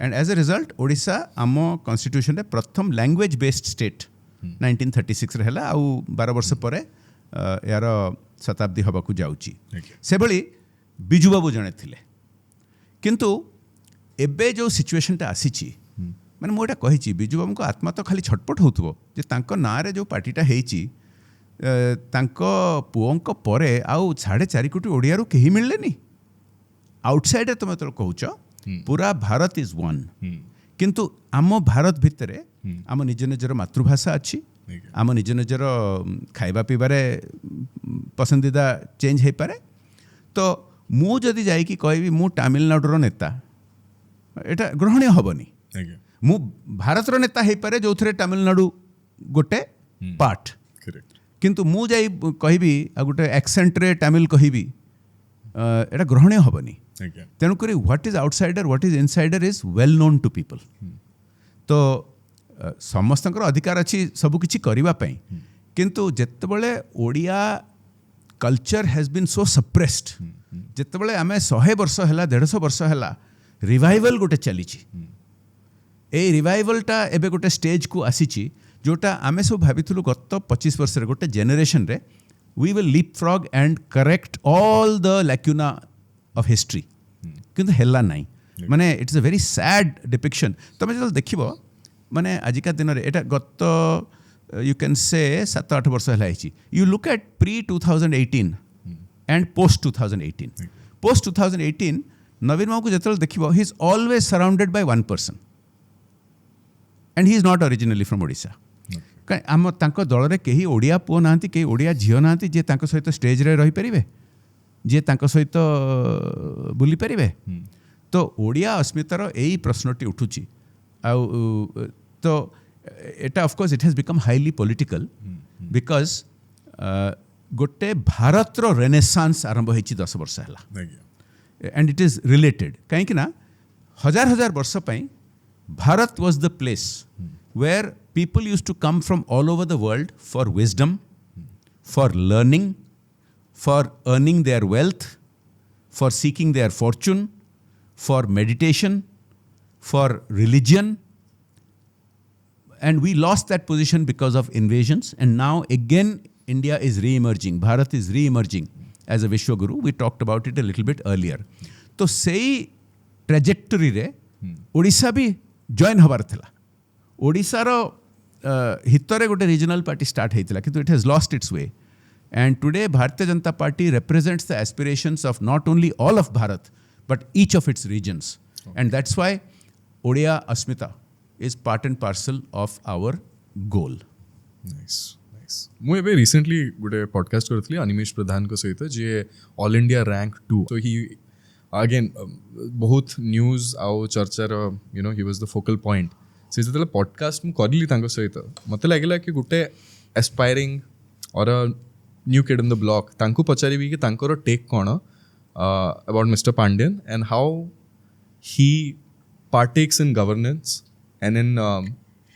And as a result Odisha आम कॉन्स्टिट्यूशन रे प्रथम लैंग्वेज बेस्ड स्टेट 1936 रे हला आउ 12 वर्ष परे यार शताब्दी हबाकू जाउची से भली बिजू बाबू जणे थिले किंतु एबे जो सिचुएशन टा आसीची माने मोटा कहिची बिजू बाबू को आत्मा तो खाली छटपट होतबो जे तांको ना रे जो पार्टीटा हेची तांको पुओंको परे आउ 4.5 कोटी ओडिया रो केही मिललेनी आउटसाइडर तुम तो कहूच पूरा भारत इज वन किंतु आम भारत भितरे आम निज निजर मातृभाषा अच्छी आम निज निजर खाइबा पीबारे पसंदीदा चेंज हो पारे तो मु जदि जाइकी कहबी मु तमिलनाडुर नेता एटा ग्रहणीय हेनी मु भारतर नेता हो पारे जो थे तमिलनाडु गोटे पार्ट किंतु मु जाई कहबी आ गोटे एक्सेंट रे तमिल कहबी एटा ग्रहणीय हेनी तेणुक what is outsider what is insider is well known to people तो समस्त अधिकार अच्छी सबकि करने किंतु जितेबले Odia culture has been so suppressed जितेबले आम 100 वर्ष है 150 वर्ष है रिवाइवल गोटे चली ए रिवाइवलटा एबे गोटे स्टेज को आसी जोटा आम सब भाविलु गत 25 वर्ष गोटे जेनेरेशन रे we will leapfrog and correct all the lacuna of history किंतु हेला नाई माने it's a very sad depiction तुम जो देखिबो माने आजिका दिन रे एटा गत यू कैन से 7-8 वर्ष है you look at pre 2018 and post 2018 post 2018 Naveen Babu को जो देखिबो he is always surrounded by one person and he is not originally from Odisha आम तांको दल रे केही ओडिया पुओ नांती केही ओडिया झियो नांती जे तांको सहित स्टेज रे रही परिबे जे तांको सहित बुली परिबे तो ओडिया अस्मितार यही प्रश्नटी उठुची तो एटा of course it has become highly political because गोटे भारत रो रेनेसांस आरंभ होइची 10 वर्ष हला एंड इट इज रिलेटेड कहीं ना हजार हजार वर्ष पई Bharat was the place where people used to come from all over the world for wisdom for learning for earning their wealth, for seeking their fortune, for meditation, for religion. And we lost that position because of invasions. And now again, India is re-emerging. Bharat is re-emerging as a Vishwaguru. We talked about it a little bit earlier. So, sei trajectory re, Odisha bhi join habar thila. Odisha ro hitore gote regional party start heitila, kintu it has lost its way. And today, Bharatiya Janata Party represents the aspirations of not only all of Bharat, but each of its regions. Okay. And that's why Odia Asmita is part and parcel of our goal. Nice, nice. ମୁଁ ଏବେ recently ଗୋଟେ podcast କରିଥିଲି अनिमेश प्रधानଙ୍କ ସହିତ ଯେ All India Rank 2. So he again ବହୁତ news ଆଉ ଚର୍ଚ୍ଚାର he was the focal point. ସେ ଯେତେବେଳେ podcast ମୁଁ କରିଲି ତାଙ୍କ ସହିତ ମୋତେ ଲାଗିଲା କି ଗୋଟେ aspiring or a new kid in the block तांको पचारिबी कि तांकोर टेक कौन about Mr Pandian and how he partakes in governance and in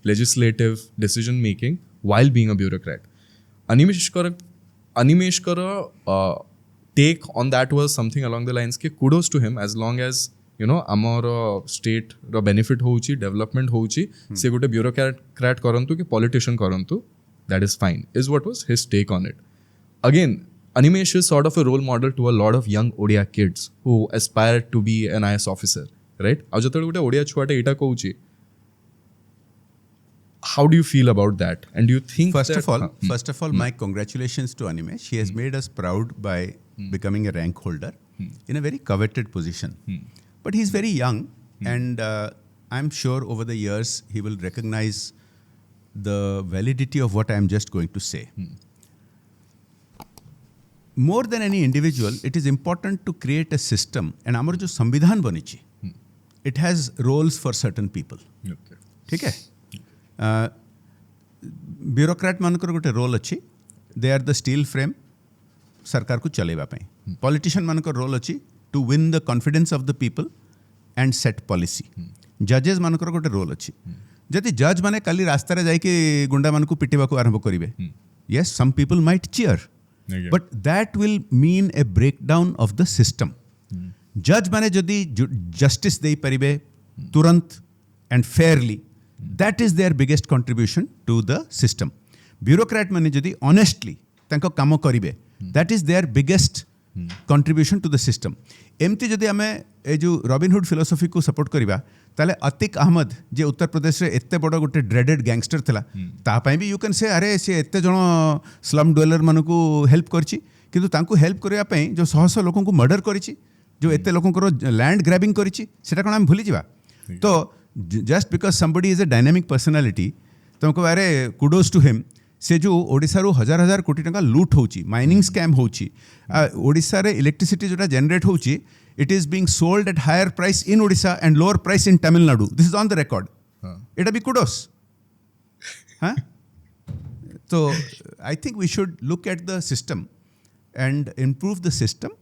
legislative decision making while being a bureaucrat. Animesh kara take on that was something along the lines कि kudos to him as long as amar state ro benefit होउची development होउची से गोटे bureaucrat करंतु कि politician करंतु that is fine is what was his take on it. Again, Animesh is sort of a role model to a lot of young Odia kids who aspire to be an IS officer, right? Now, jatale gote Odia chuate eta kohuchi. How do you feel about that? And do you think first of all, my congratulations to Animesh. He has made us proud by becoming a rank holder in a very coveted position. But he's very young, and I'm sure over the years he will recognize the validity of what I am just going to say. More than any individual, it is important to create a system. And आमर जो संविधान बनी ची, it has roles for certain people. Okay. ठीक है? Bureaucrat मानकर गोटे role अच्छी. They are the steel frame सरकार को चलेवा पाई. Politician मानकर रोल अच्छी to win the confidence of the people and set policy. Judges मानकर गोटे रोल अच्छी. जदि जज माने काली रास्ता रे जाई कि गुंडा मान को पिटिबा को आरंभ करिवे. Yes, some people might cheer. But that will mean a breakdown of the system. Judge माने जदि justice देई परिबे तुरंत and fairly, that is their biggest contribution to the system. Bureaucrat माने जदि honestly तांको काम करिवे, that is their biggest contribution to the system. एमती जदि आमे ए जो रॉबिनहुड फिलोसफी को सपोर्ट करिबा ताले अतिक अहमद जे उत्तर प्रदेश रे एत्ते बड़ गोटे ड्रेडेड गैंगस्टर थिला ता पई भी यू कैन से अरे से एत्ते जण स्लम डवेलर मानको हेल्प करछि किंतु तांको हेल्प करिया पई जो शह शह लोकन को मर्डर करिछि जो एत्ते लोकन को लैंड ग्रैबिंग करिछि सेटा कोन हम भूली जिबा. तो just because somebody is a dynamic personality तुमको अरे कुडोज टू हिम. से जो ओडिशा रो हजार हजार कोटी टका लूट होची, माइनिंग स्कैम होची, ओडिशा रे इलेक्ट्रिसिटी जोटा जनरेट होची, it is being sold at higher price in Odisha and lower price in Tamil Nadu. This is on the record. It will be kudos. Huh? So I think we should look at the system and improve the system,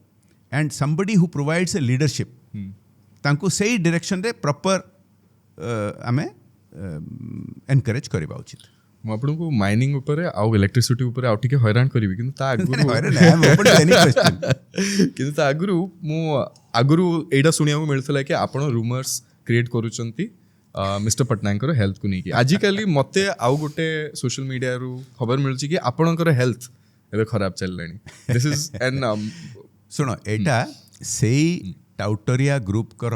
and somebody who provides a leadership तांको सही direction रे proper आमे encourage करबा उचित. ମୁଁ ଆପଣଙ୍କୁ mining ଉପରେ ଆଉ ଇଲେକ୍ଟ୍ରିସିଟି ଉପରେ ଆଉ ଟିକେ ହଇରାଣ କରିବି କିନ୍ତୁ ତା ଆଗରୁ କିନ୍ତୁ ତା ଆଗରୁ ମୁଁ ଏଇଟା ଶୁଣିବାକୁ ମିଳୁଥିଲା କି ଆପଣ ରୁମର୍ସ କ୍ରିଏଟ୍ କରୁଛନ୍ତି ମିଷ୍ଟର ପଟ୍ଟନାୟକଙ୍କର ହେଲ୍ଥକୁ ନେଇକି. ଆଜିକାଲି ମୋତେ ଆଉ ଗୋଟେ ସୋସିଆଲ ମିଡ଼ିଆରୁ ଖବର ମିଳୁଛି କି ଆପଣଙ୍କର ହେଲ୍ଥ ଏବେ ଖରାପ ଚାଲିଲାଣି. ଦିସ୍ ଇଜ୍ ଏନ୍ ଶୁଣ ଏଇଟା ସେଇ ଟାଉଟରିଆ ଗ୍ରୁପଙ୍କର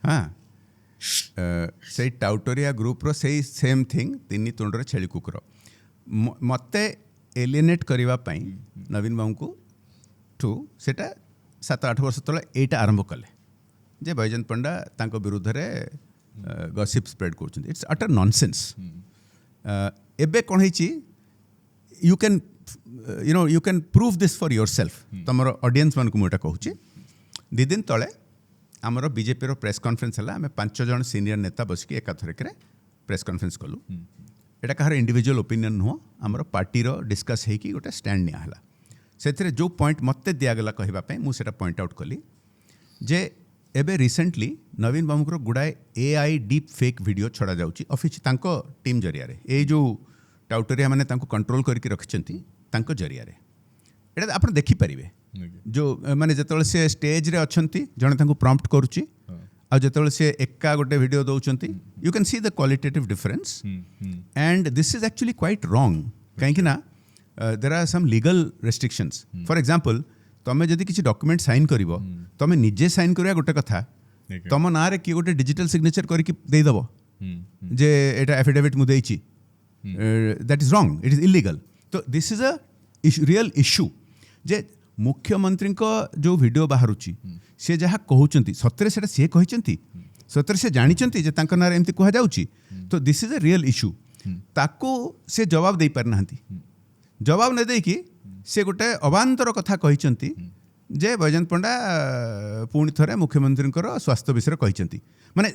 ହଁ से टाउटोरिया ग्रुप्र से सेम थिंग तीन तुंडर छेली कुकुर मते एलिएनेट करने नवीन बाबू को ठू सेटा 7-8 वर्ष तले एटा आरंभ कले जे बैजयंत पंडा तांको विरुद्ध रे गॉसिप स्प्रेड करछन. It's utter nonsense. एबे कोन हिची you can prove this for yourself. तमरो ऑडियंस मान को मोटा कहूची 2 दिन तले आमर बीजेपी प्रेस कॉन्फ्रेंस है. आम 5 जन सीनियर नेता बसिक एकाथरक प्रेस कॉन्फ्रेंस कलु. एटा कहार इंडिविजुअल ओपिनियन नुह आमर पार्टीर डिस्कस होगी गोटे स्टैंड नियाला. से जो पॉइंट मत दिगला कहवाई मुझे पॉइंट आउट कली जे एबे रिसेंटली नवीन बाबूर गुड़ाए AI डीप फेक वीडियो छड़ा जाउची ऑफिस तांको टीम जरिया रे. ए जो टाउटरिया माने तांको कंट्रोल करके रखिछंती तांको जरिया रे. एटा आपण देखि परिबे जो माने जेतବେଳେ से स्टेज रे अछंती जणे तांको प्रॉम्प्ट करूची आ जेतବେଳେ से एका गोटे वीडियो दउचंती you can see the qualitative difference and this is actually quite wrong. काहेकि ना there are some legal restrictions. For example तमे जदि किछि डॉक्यूमेंट साइन करिवो तमे निजे साइन करिया गोटे कथा तम ना रे कि गोटे डिजिटल सिग्नेचर करके देई दबो जे एटा एफिडेविट मु देइची that is wrong. It is illegal. तो this is a real issue जे मुख्यमंत्री को जो वीडियो बाहरुची से जहाँ कहउचंती सतरे सेटा से कहिचंती सतरे से जानिचंती जे तांकर नारे एमती कहा जाउची. तो this is a real issue. ताको से जवाब दे पार नाहंती. जवाब न दे कि से गोटे अबांतर कथा कहिचंती जे बैजयंत पंडा पुणी थरे मुख्यमंत्री स्वास्थ्य विषय कहिचंती. माने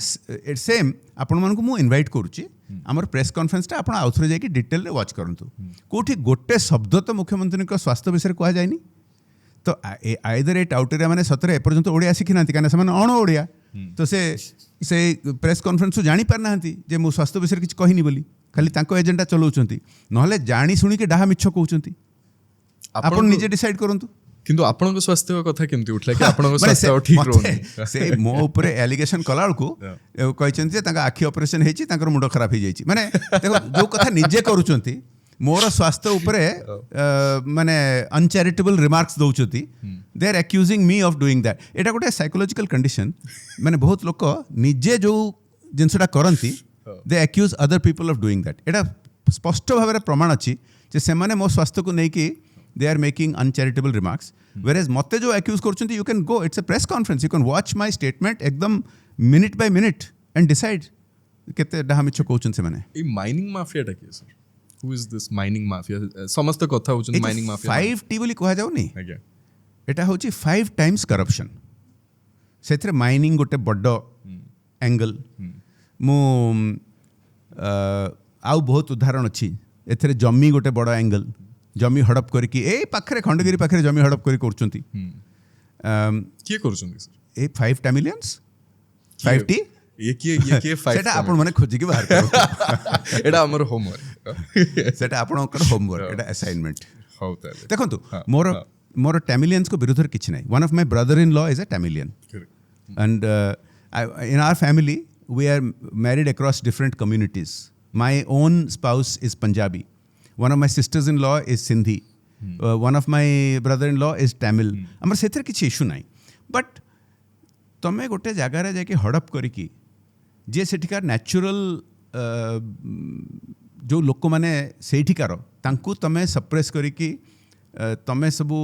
सेम आपण मानकु मु इनवाइट करूची हमर प्रेस कॉन्फ्रेंस टा आपण आउथरे जाई कि डिटेल रे वॉच करंतु. कोठी गोटे शब्द तो मुख्यमंत्री स्वास्थ्य विषय कहा जायनी. तो आइदर ए टाउटरिया माने सतरे एपर्यंत ओडिया शिखि नांती काना समान अण ओडिया. तो से प्रेस कॉन्फ्रेंस को जानी पार नांती जे मु स्वास्थ्य विषय किछ कहिनी बोली खाली तांको एजेंडा चलाउचंती नहले जानी सुनी के डाहा मिछ कहउचंती. आपण निजे डिसाइड करंतु. किंतु आपनक स्वास्थ्य कथा केमती उठला कि आपनक स्वास्थ्य ठीक रोनी से मो ऊपर एलिगेशन कला को कहिचंती जे तांका आखि ऑपरेशन हेची तांकर मुंड खराब हे जाईची. माने देखो जो कथा निजे करूचंती मोर स्वास्थ्य उपरे माने अनचैरिटेबल रिमार्क्स दउचती they are accusing me of doing that. एटा गोटे साइकोलॉजिकल कंडीशन. माने बहुत लोक निजे जो जिनसटा करंती they accuse other people of doing that. एटा स्पष्ट भाव में प्रमाण अच्छी जे से माने मो स्वास्थ्य को लेकिन they are making uncharitable remarks. Whereas एज मते जो एक्यूज करछंती you can go it's a press conference you can watch my statement एकदम minute by minute and decide केते डाहा मिछ कहउछन से माने ए माइनिंग माफियाटा कि sir who is this mining mafia समस्त कथा होचन माइनिंग माफिया 5T बोली कहा जाउनी आज्ञा एटा होची 5 टाइम्स करप्शन सेथरे माइनिंग गोटे बड्डो एंगल मु आउ बहुत उदाहरण अछि एथरे जमी गोटे बड़ एंगल जमी हड़प करके ए पाखरे खंडगिरी पाखरे जमी हड़प करी करचंती के करचंती सर ए 5 टामिलियंस 5T ये किए 5 सेटा आपण माने खोजि के बाहर करो एटा हमर होमवर्क सेटा आपणकर होमवर्क एटा असाइनमेंट हाउ ताले देखंतु मोर टामिलियंस को विरुद्ध किछि नै one of my brother in law is a Tamilian and in our family we are married across different communities. My own spouse is Punjabi, one of my sisters-in-law is Sindhi, one of my brother-in-law is Tamil. amar sethere kichi issue nai but tome gote jaga re jaike हड़प करकी जे सेठिकार natural जो लोक माने सेठिकार तांकू तमे suppress करकी तमे सबू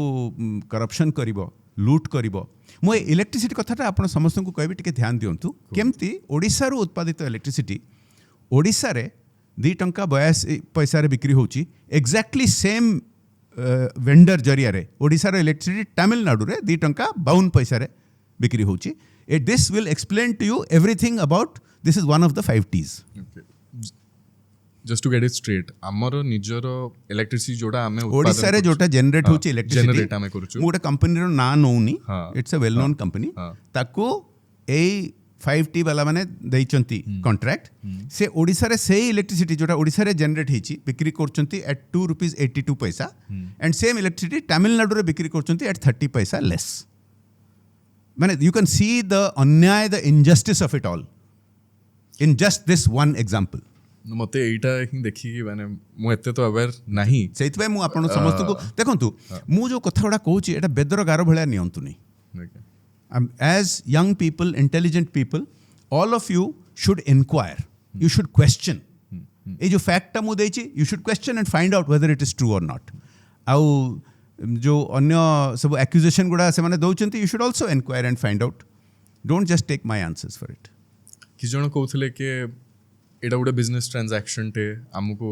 corruption करिवो लूट करिवो मो इलेक्ट्रिसिटी कथाटा आपण समस्त को कहबी टिके ध्यान दियंतु केमती ओडिसा रो उत्पादित इलेक्ट्रिसिटी ओडिसा रे 2 टंका 82 पैसा रे बिक्री होची एक्जेक्टली सेम वेंडर जरिया रे ओडिसा रो इलेक्ट्रिसिटी तमिलनाडु रे 2 टंका 52 पैसा रे बिक्री होची this will explain to you everything about this is one of the 5 T's. Just to get it straight हमर निजर इलेक्ट्रिसिटी जोडा हमें ओडिसा रे जोटा जनरेट होची इलेक्ट्रिसिटी जनरेट हमें करूछु मोटा कंपनी रो ना नोनी it's a well known company ताको ए 5T वाला माने दैचंती कॉन्ट्रैक्ट से ओडिसा रे से इलेक्ट्रिसिटी जोटा ओडिसा रे जनरेट हेची बिक्री करचंती एट 2 रुपीस 82 पैसा एंड सेम इलेक्ट्रिसिटी तमिलनाडु रे बिक्री करचंती एट 30 पैसा लेस माने यू कैन सी द अन्याय the injustice of it all in just this one example. मते एटा ही देखि माने मु एते तो अवेयर नाही सेइतबे मु आपण समस्त को देखंतु मु जो कथा गुडा कहूची एटा बेदर गारो भलिया नियंतु नै as young people intelligent people all of you should inquire you should question ए जो फैक्ट ता मु देछि you should question and find out whether it is true or not आउ जो अन्य सब एक्यूजेशन गुडा से माने दउचंती you should also inquire and find out don't just take my answers for it. कि जण कहउथले के एटा गोटे बिजनेस ट्रांजैक्शन टे हमको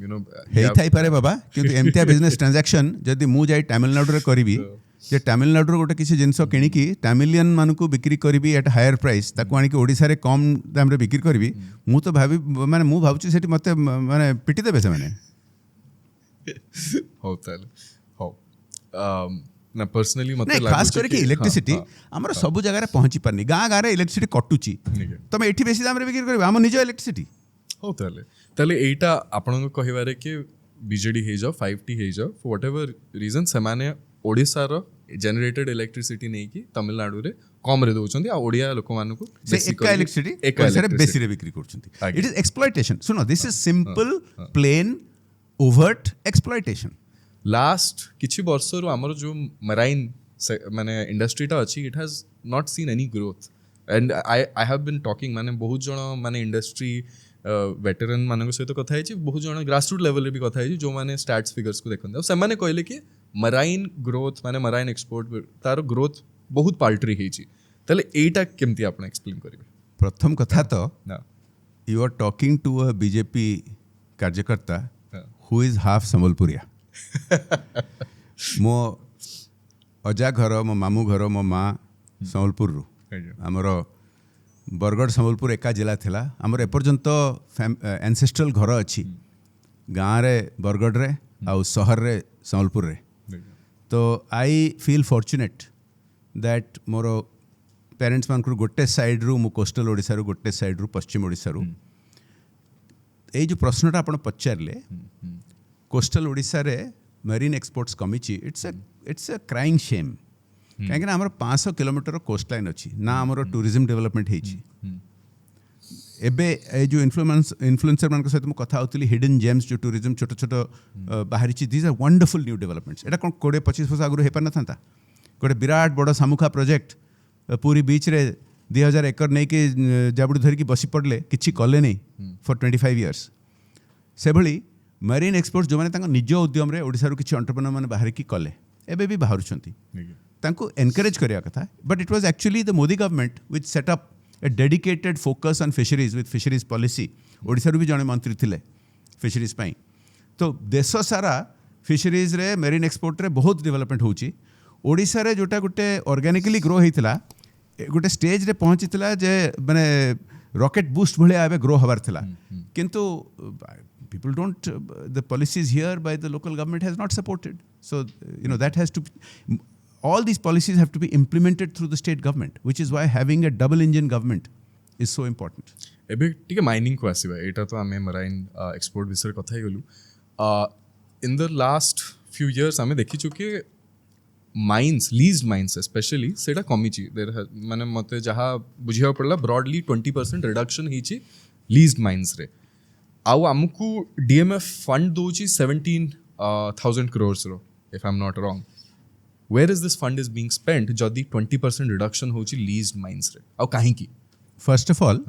यू नो हेई थाई पारे बाबा किंतु एमतिया बिजनेस ट्रांजैक्शन जदि मु जाई तमिलनाडु रे करबी जे तमिलनाडु रो गोटे किसी जिंस किणी की तमिलियन मानकू बिक्री करबी एट हायर प्राइस ताको आनी के ओडिसा रे कम दाम रे बिक्री करबी मु तो भाबी माने मु भाबुची सेठी मते माने पिटी देबे से माने हो ताले हो ना पर्सनली मते लागु खास करके इलेक्ट्रिसिटी हमर सब जगह रे पहुंची परनी गां गां रे इलेक्ट्रिसिटी कटुची तमे एठी बेसी दाम रे बिक्री करबी हम निज इलेक्ट्रिसिटी हो ताले एटा आपन को कहिबारे के बीजेडी हे जाओ 5T हे जाओ फॉर व्हाटएवर रीजन से माने ओडिसा रो जनरेटेड इलेक्ट्रिसिटी नै कि तमिलनाडु रे कम रे दोचंती आ ओडिया लोक मानु को से एका इलेक्ट्रिसिटी पैसा रे बेसी रे बिक्री करचंती इट इज एक्सप्लॉयटेशन सुनो this is simple plain overt exploitation. Last किछि वर्ष रो हमर जो मराइन माने इंडस्ट्रीटा अछि it has not seen any growth and I have been talking माने बहुत जण माने इंडस्ट्री वेटरन मानक सहित कथा है बहुत जन ग्रासरूट लेवल रे भी कथा है जो माने स्टैट्स फिगर्स को देखते से माने कहले कि मराइन ग्रोथ माने मराइन एक्सपोर्ट तार ग्रोथ बहुत पाल्ट्री हेची तले एटा केमती आपण एक्सप्लेन करिवे. प्रथम कथा तो you are talking to a BJP कार्यकर्ता हु इज हाफ संबलपुरिया. मो अजा घर मो मामू घर मो माँ संबलपुर रु हमर बरगढ़ संबलपुर एका जिला थिला हमर एपर्यंत एंसेस्ट्रल घर अच्छी गाँव रे बरगढ़ रे आउ शहर रे संबलपुर रे. तो I feel fortunate that more parents मान गोटे साइड रु मु कोस्टल ओडिसा रु गोटे साइड रु पश्चिम ओडिसा रु ए जो प्रश्नटा आपण पचारले कोस्टल ओडिसा रे मरीन एक्सपोर्ट्स कमिची इट्स अ क्राइंग शेम कहीं आमर 500 किलोमीटर कोस्ट लाइन अच्छी ना आमर टूरिज्म डेवलपमेंट होती एबे जो इन्फ्लुएंसर मान सहित कथा होती हिडन जेम्स जो टूरिज्म छोट छोट बाहरी these are wonderful new developments एटा कौन 20-25 वर्ष आगु हो पार ना गोटे विराट बड़ सामुखा प्रोजेक्ट पूरी बीच रे 2000 एकर नहीं कि जाबुड़ी धरिकी बसी पड़े किसी कले नहीं फॉर 25 इयर्स से भली मरीन एक्सपोर्ट्स जो मैंने निज उद्यम रे ओडिसा किसी एंटरप्रेन्योर मैंने बाहर की कले एबे भी बाहरुछंती तांको एनकरेज करिया कथा but it was actually the Modi government which set up a dedicated focus on fisheries with fisheries policy. Odisha ru भी जने मंत्री थिले fisheries पाई. तो देश सारा fisheries रे marine export रे बहुत development होची. ओडिशा रे जोटा गोटे organically grow होइतिला गोटे स्टेज रे पहुंचीतिला जे माने रॉकेट बूस्ट भले आबे ग्रो हबार थिला. किंतु people don't the policies here by the local government has not supported. So that has to all these policies have to be implemented through the state government, which is why having a double engine government is so important. एबे ठीक है mining को आसीबा एटा तो आमे marine export विषय कथा ही गलु in the last few years आमे देखि चुके माइन्स लीज्ड माइन्स स्पेशली सेटा कमिची देयर माने मते जहा बुझिया पड़ला ब्रॉडली 20% रिडक्शन हिची लीज्ड माइन्स रे आउ हमकू डीएमएफ फंड दोची 17,000 crores रो if I am not wrong. Where is this fund is being spent जदि 20% reduction होची leased mines रे आउ काहे की? First of all,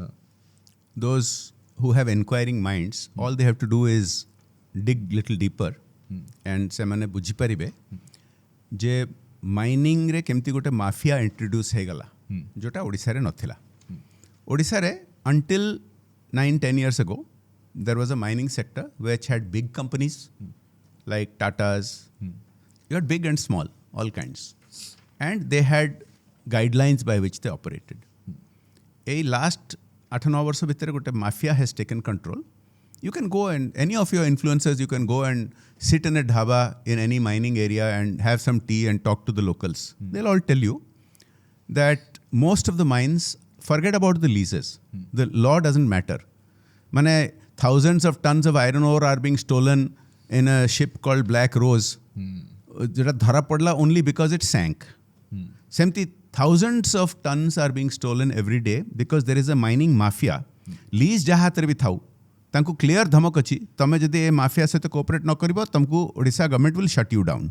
those who have inquiring minds, all they have to do is dig little deeper and semane बुझी परिबे जे mining रे केमती गोटे माफिया इंट्रोड्यूस हे गला जोटा ओडिसा रे नथिला. ओडिसा रे until 9-10 years ago there was a mining sector which had big companies like Tatas. You had big and small, all kinds, and they had guidelines by which they operated. A last 8-9 वर्ष भितर गोटे mafia has taken control. You can go and any of your influencers, you can go and sit in a dhaba in any mining area and have some tea and talk to the locals. They'll all tell you that most of the mines, forget about the leases. The law doesn't matter. Mane thousands of tons of iron ore are being stolen in a ship called Black Rose. Jeta dhara padla only because it sank. Semti thousands of tons are being stolen every day because there is a mining mafia. Lease jaha tere bi thau. तांको clear धमक अच्छी तमें जदि ए mafia सहित cooperate न करिबो तुमको Odisha government will shut you down.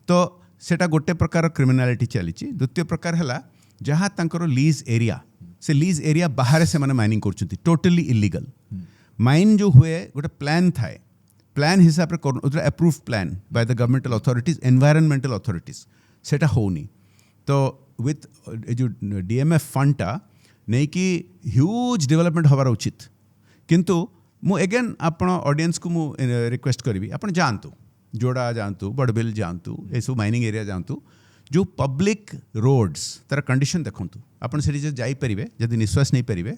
तो सेटा गोटे प्रकार क्रिमिनालिटी चलीची. द्वितीय प्रकार है जहाँ तांकर लीज एरिया से लीज एरिया बाहर से माने माइनिंग करछुंती टोटली इलीगल. माइन जो हुए गोटे प्लान थाए प्लान हिसाब से approve plan by the governmental authorities environmental authorities सेटा होनी. तो विथ जो डीएमएफ फंडटा नहीं कि ह्यूज डेवलपमेंट हबार उचित. किंतु मु एगेन आपण ऑडियंस को मु रिक्वेस्ट करी आपण जानतु जोड़ा जानतु बड़बिल जानतु ए सब माइनिंग एरिया जानतु जो पब्लिक रोड्स तार कंडीशन देखंतु आपण सेठी जे जाई परिबे जदि निश्वास नहीं परिबे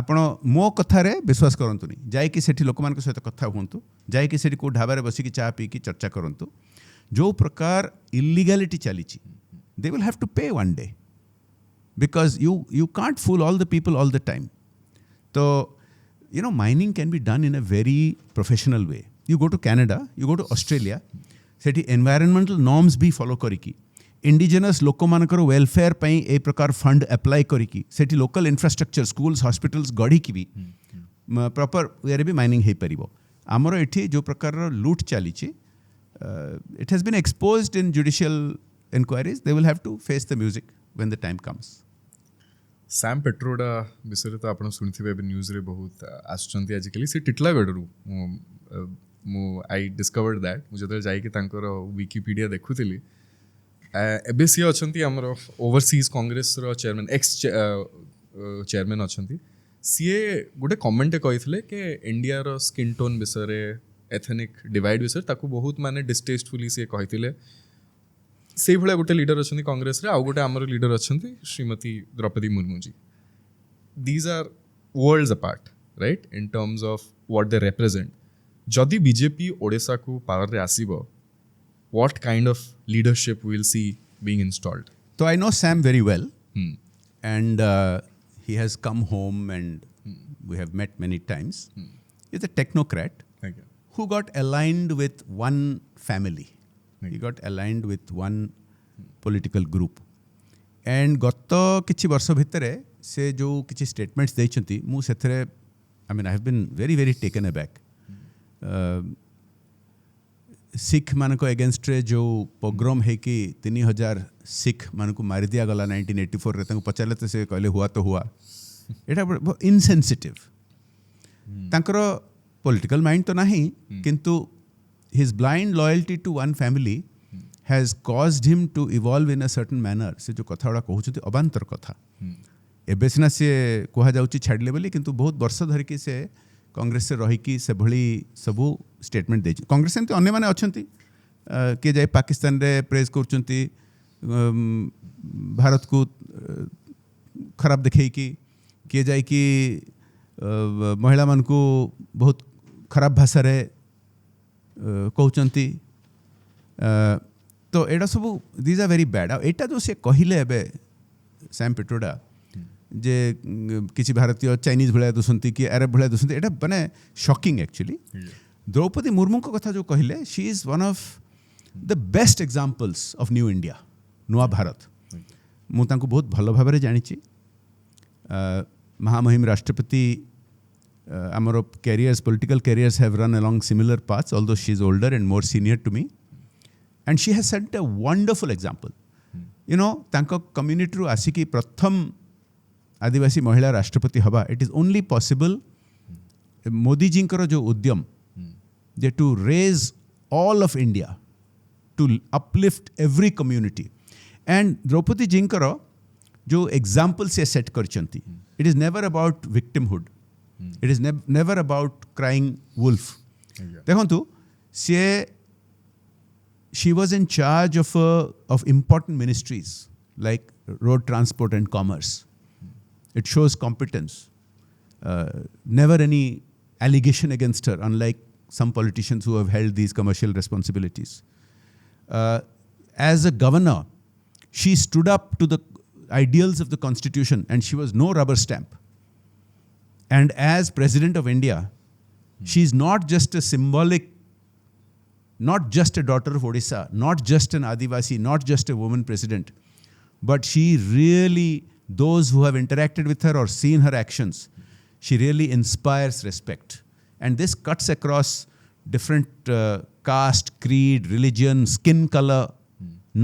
आपण मो कथा रे विश्वास करंतु नहीं जाई कि सेठी लोक मान के सहित कथा हुंतु जाई कि सेठी को ढाबा रे बसी कि चा पी की चर्चा करंतु जो प्रकार इलीगैलिटी चलीची they will have to pay one day because you can't fool all the people all the time. So, mining can be done in a very professional way. You go to Canada, you go to Australia, Sethi environmental norms भी follow करिकी, indigenous लोको मानकर welfare पई ए प्रकार fund apply करिकी, सेठी local infrastructure, schools, hospitals गढ़ी की भी proper way भी mining है परिबो. आमरो एठी जो प्रकार लूट चालीची, it has been exposed in judicial inquiries. They will have to face the music when the time comes. Sam Pitroda विषय तो आपण सुनिथिबे एबे न्यूज रे बहुत आसुचंती आजिकली से टिटलागढ़ मु आई डिस्कवर्ड दैट मु जते जाई कि तांकर विकिपीडिया देखुथिली एबे सी अछंती हमर ओवरसीज कांग्रेस रो चेयरमैन एक्स चेयरमैन अछंती सीए गोटे कमेंट कहिथिले कि इंडिया रो स्किन टोन विषय रे एथनिक डिवाइड विषय ताकू बहुत माने डिस्टेस्टफुली से कहिथिले. से भाया गोटे लीडर अच्छा कांग्रेस रे आउ गोटे आमर लीडर अच्छा Shrimati Draupadi Murmu ji. These are worlds apart right in terms of what they represent. जदि बीजेपी ओडिशा को पावर रे आसीबो what kind of leadership will see being installed. तो I know Sam very well and he has come home and we have met many times. He is a technocrat who got aligned with one family. He got aligned with one political group. And गत किछि वर्ष भितरे से जो किछि statements देइछंती मु सेथरे I mean I have been very very taken aback. Sikh मान को अगेंस्ट रे जो पोग्राम है कि 3000 सिख मान को मार दिया गला 1984 रे तांको पचारले तो से कहले हुआ तो हुआ. एटा इनसेंसिटिव. तांकर पॉलिटिकल माइंड तो नहीं किंतु his blind loyalty to one family has caused him to evolve in a certain manner. से जो कथा उड़ा कहउछथि अबांतर कथा एबे सिना से कहा जाउची छाड़ले बोली किंतु बहुत वर्ष धरिकी से कांग्रेस से रहीकि से भली सबू स्टेटमेंट देछि कांग्रेस एमती अन्य माने अछंती के जाय पाकिस्तान रे प्रेज करचंती भारत को खराब देखै कि किए जाए कि महिला मान को बहुत खराब भाषा रे कहउचंती तो एटा सब दीज आर वेरी बैड एटा जो से कहिले एबे सैम पिट्रोडा जे किसी भारतीय चाइनीज भलिया दुसंती कि अरब भलिया दुसंती एटा माने शॉकिंग एक्चुअली द्रौपदी मुर्मू को कथा जो कहिले she is one of the best examples of new India नुआ भारत मु तांको बहुत भल भाबरे जानिछि महामहिम राष्ट्रपति आमर carriers political carriers have run along similar paths although she is older and more senior to me and she has set a wonderful example you know तांको community रु आसिकी प्रथम आदिवासी महिला राष्ट्रपति हवा it is only possible Modi ji जो उद्यम जे to raise all of India to uplift every community and Draupadi ji जो एग्जाम्पल से सेट करचंती it is never about victimhood it is never about crying wolf देखो she was in charge of important ministries like road transport and commerce. It shows competence. Never any allegation against her, unlike some politicians who have held these commercial responsibilities. As a governor, she stood up to the ideals of the constitution and she was no rubber stamp. And as President of India, she is not just a symbolic, not just a daughter of Odisha, not just an Adivasi, not just a woman president, but she really, those who have interacted with her or seen her actions, she really inspires respect. And this cuts across different caste, creed, religion, skin color.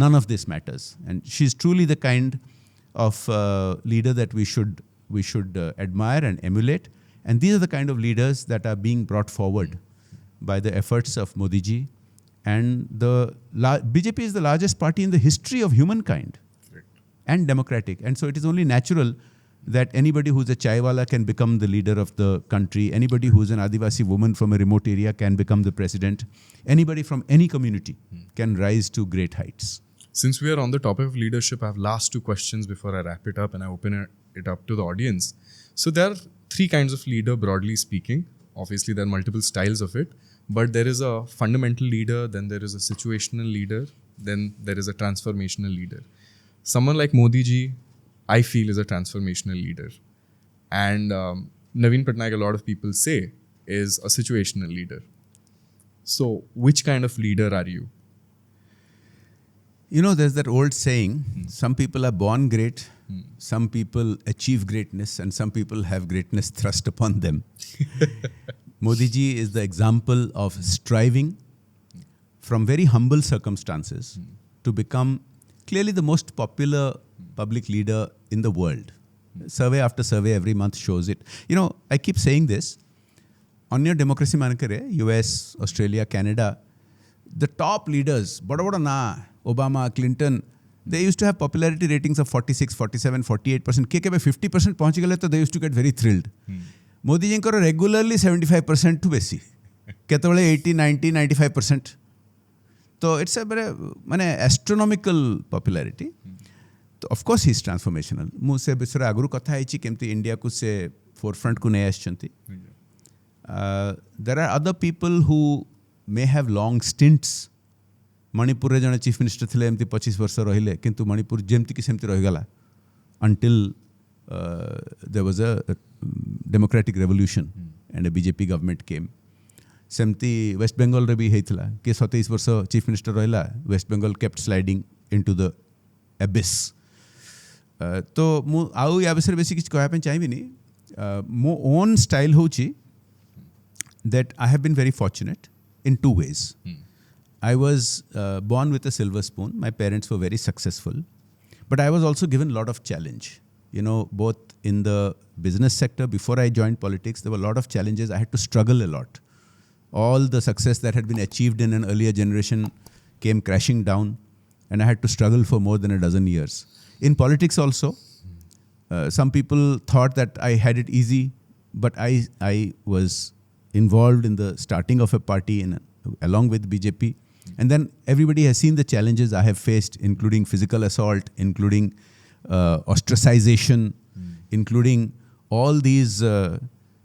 None of this matters. And she's truly the kind of leader that we should admire and emulate. And these are the kind of leaders that are being brought forward by the efforts of Modi ji. And the BJP is the largest party in the history of humankind. Correct. And democratic. And so it is only natural that anybody who's a chaiwala can become the leader of the country. Anybody who's an Adivasi woman from a remote area can become the president. Anybody from any community can rise to great heights. Since we are on the topic of leadership, I have last two questions before I wrap it up and I open it up to the audience. So there are three kinds of leader, broadly speaking. Obviously, there are multiple styles of it. But there is a fundamental leader, then there is a situational leader, then there is a transformational leader. Someone like Modi ji, I feel, is a transformational leader. And Naveen Patnaik, a lot of people say, is a situational leader. So which kind of leader are you? You know, there's that old saying, some people are born great, some people achieve greatness, and some people have greatness thrust upon them. Modi ji is the example of striving from very humble circumstances to become clearly the most popular public leader in the world. Survey after survey every month shows it. You know, I keep saying this. On your democracy manakare, US, Australia, Canada, the top leaders, bada na, Obama, Clinton, they used to have popularity ratings of 46, 47, 48%. Ke 50% पहुंच गए तो they used to get very thrilled. Modi ji regularly 75% टू बेसी केतबले 80, 90, 95%. तो it's a माने astronomical popularity. तो of course he is transformational. मु से विषय आगु कथा है केमती इंडिया को से फोरफ्रंट को नहीं आछंती. There are other people who may have long stints. Manipur रे जने चीफ मिनिस्टर थिले एमती 25 वर्ष रहिले किंतु मणिपुर जेमती कि सेमती रहि गला until there was a democratic revolution and a BJP government came. सेमती वेस्ट बेंगल रे भी हेइथला कि 27 वर्ष चीफ मिनिस्टर रहिला. West Bengal kept sliding into the abyss. तो मु आउ या विषय बेसी किछ कहबा चाहिबिनी. मो ओन स्टाइल होची that I have been very fortunate in two ways. I was born with a silver spoon. My parents were very successful, but I was also given a lot of challenge. You know, both in the business sector, before I joined politics, there were a lot of challenges. I had to struggle a lot. All the success that had been achieved in an earlier generation came crashing down, and I had to struggle for more than a dozen years. In politics also, some people thought that I had it easy, but I was involved in the starting of a party along with BJP. And then everybody has seen the challenges I have faced, including physical assault, including ostracization, including all these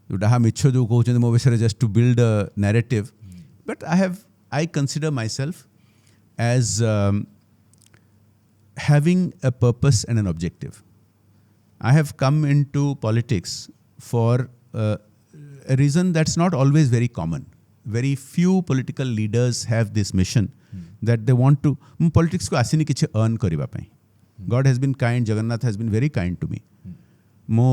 just to build a narrative. But I consider myself as having a purpose and an objective. I have come into politics for a reason that's not always very common. Very few political leaders have this mission that they want to politics ko asini kichhi earn kariba pai. God has been kind, Jagannath has been very kind to me. Mo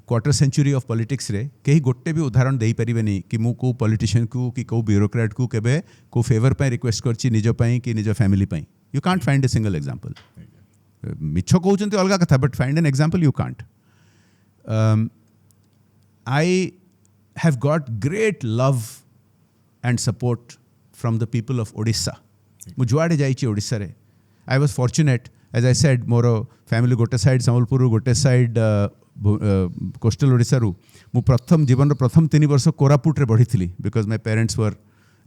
quarter century of politics रे कहीं गोटे भी उदाहरण दे पारिबे नहीं कि मु को politician को कि को ब्यूरोक्रेट को केबे को फेवर पे रिक्वेस्ट करछि निजो पई कि निजो फैमिली पई. You can't find a single example. मिछो कहउचंती अलगा कथा, but find an example you can't. I have got great love and support from the people of Odisha. मु जुआडे जाइछि ओडिशा रे. I was fortunate, as I said, मोर फैमिली गोटे साइड संबलपुर, गोटे साइड कोस्टल ओडिशा रु. मु प्रथम जीवन रो प्रथम 3 वर्ष कोरापुट रे बढ़ी थिली because my parents were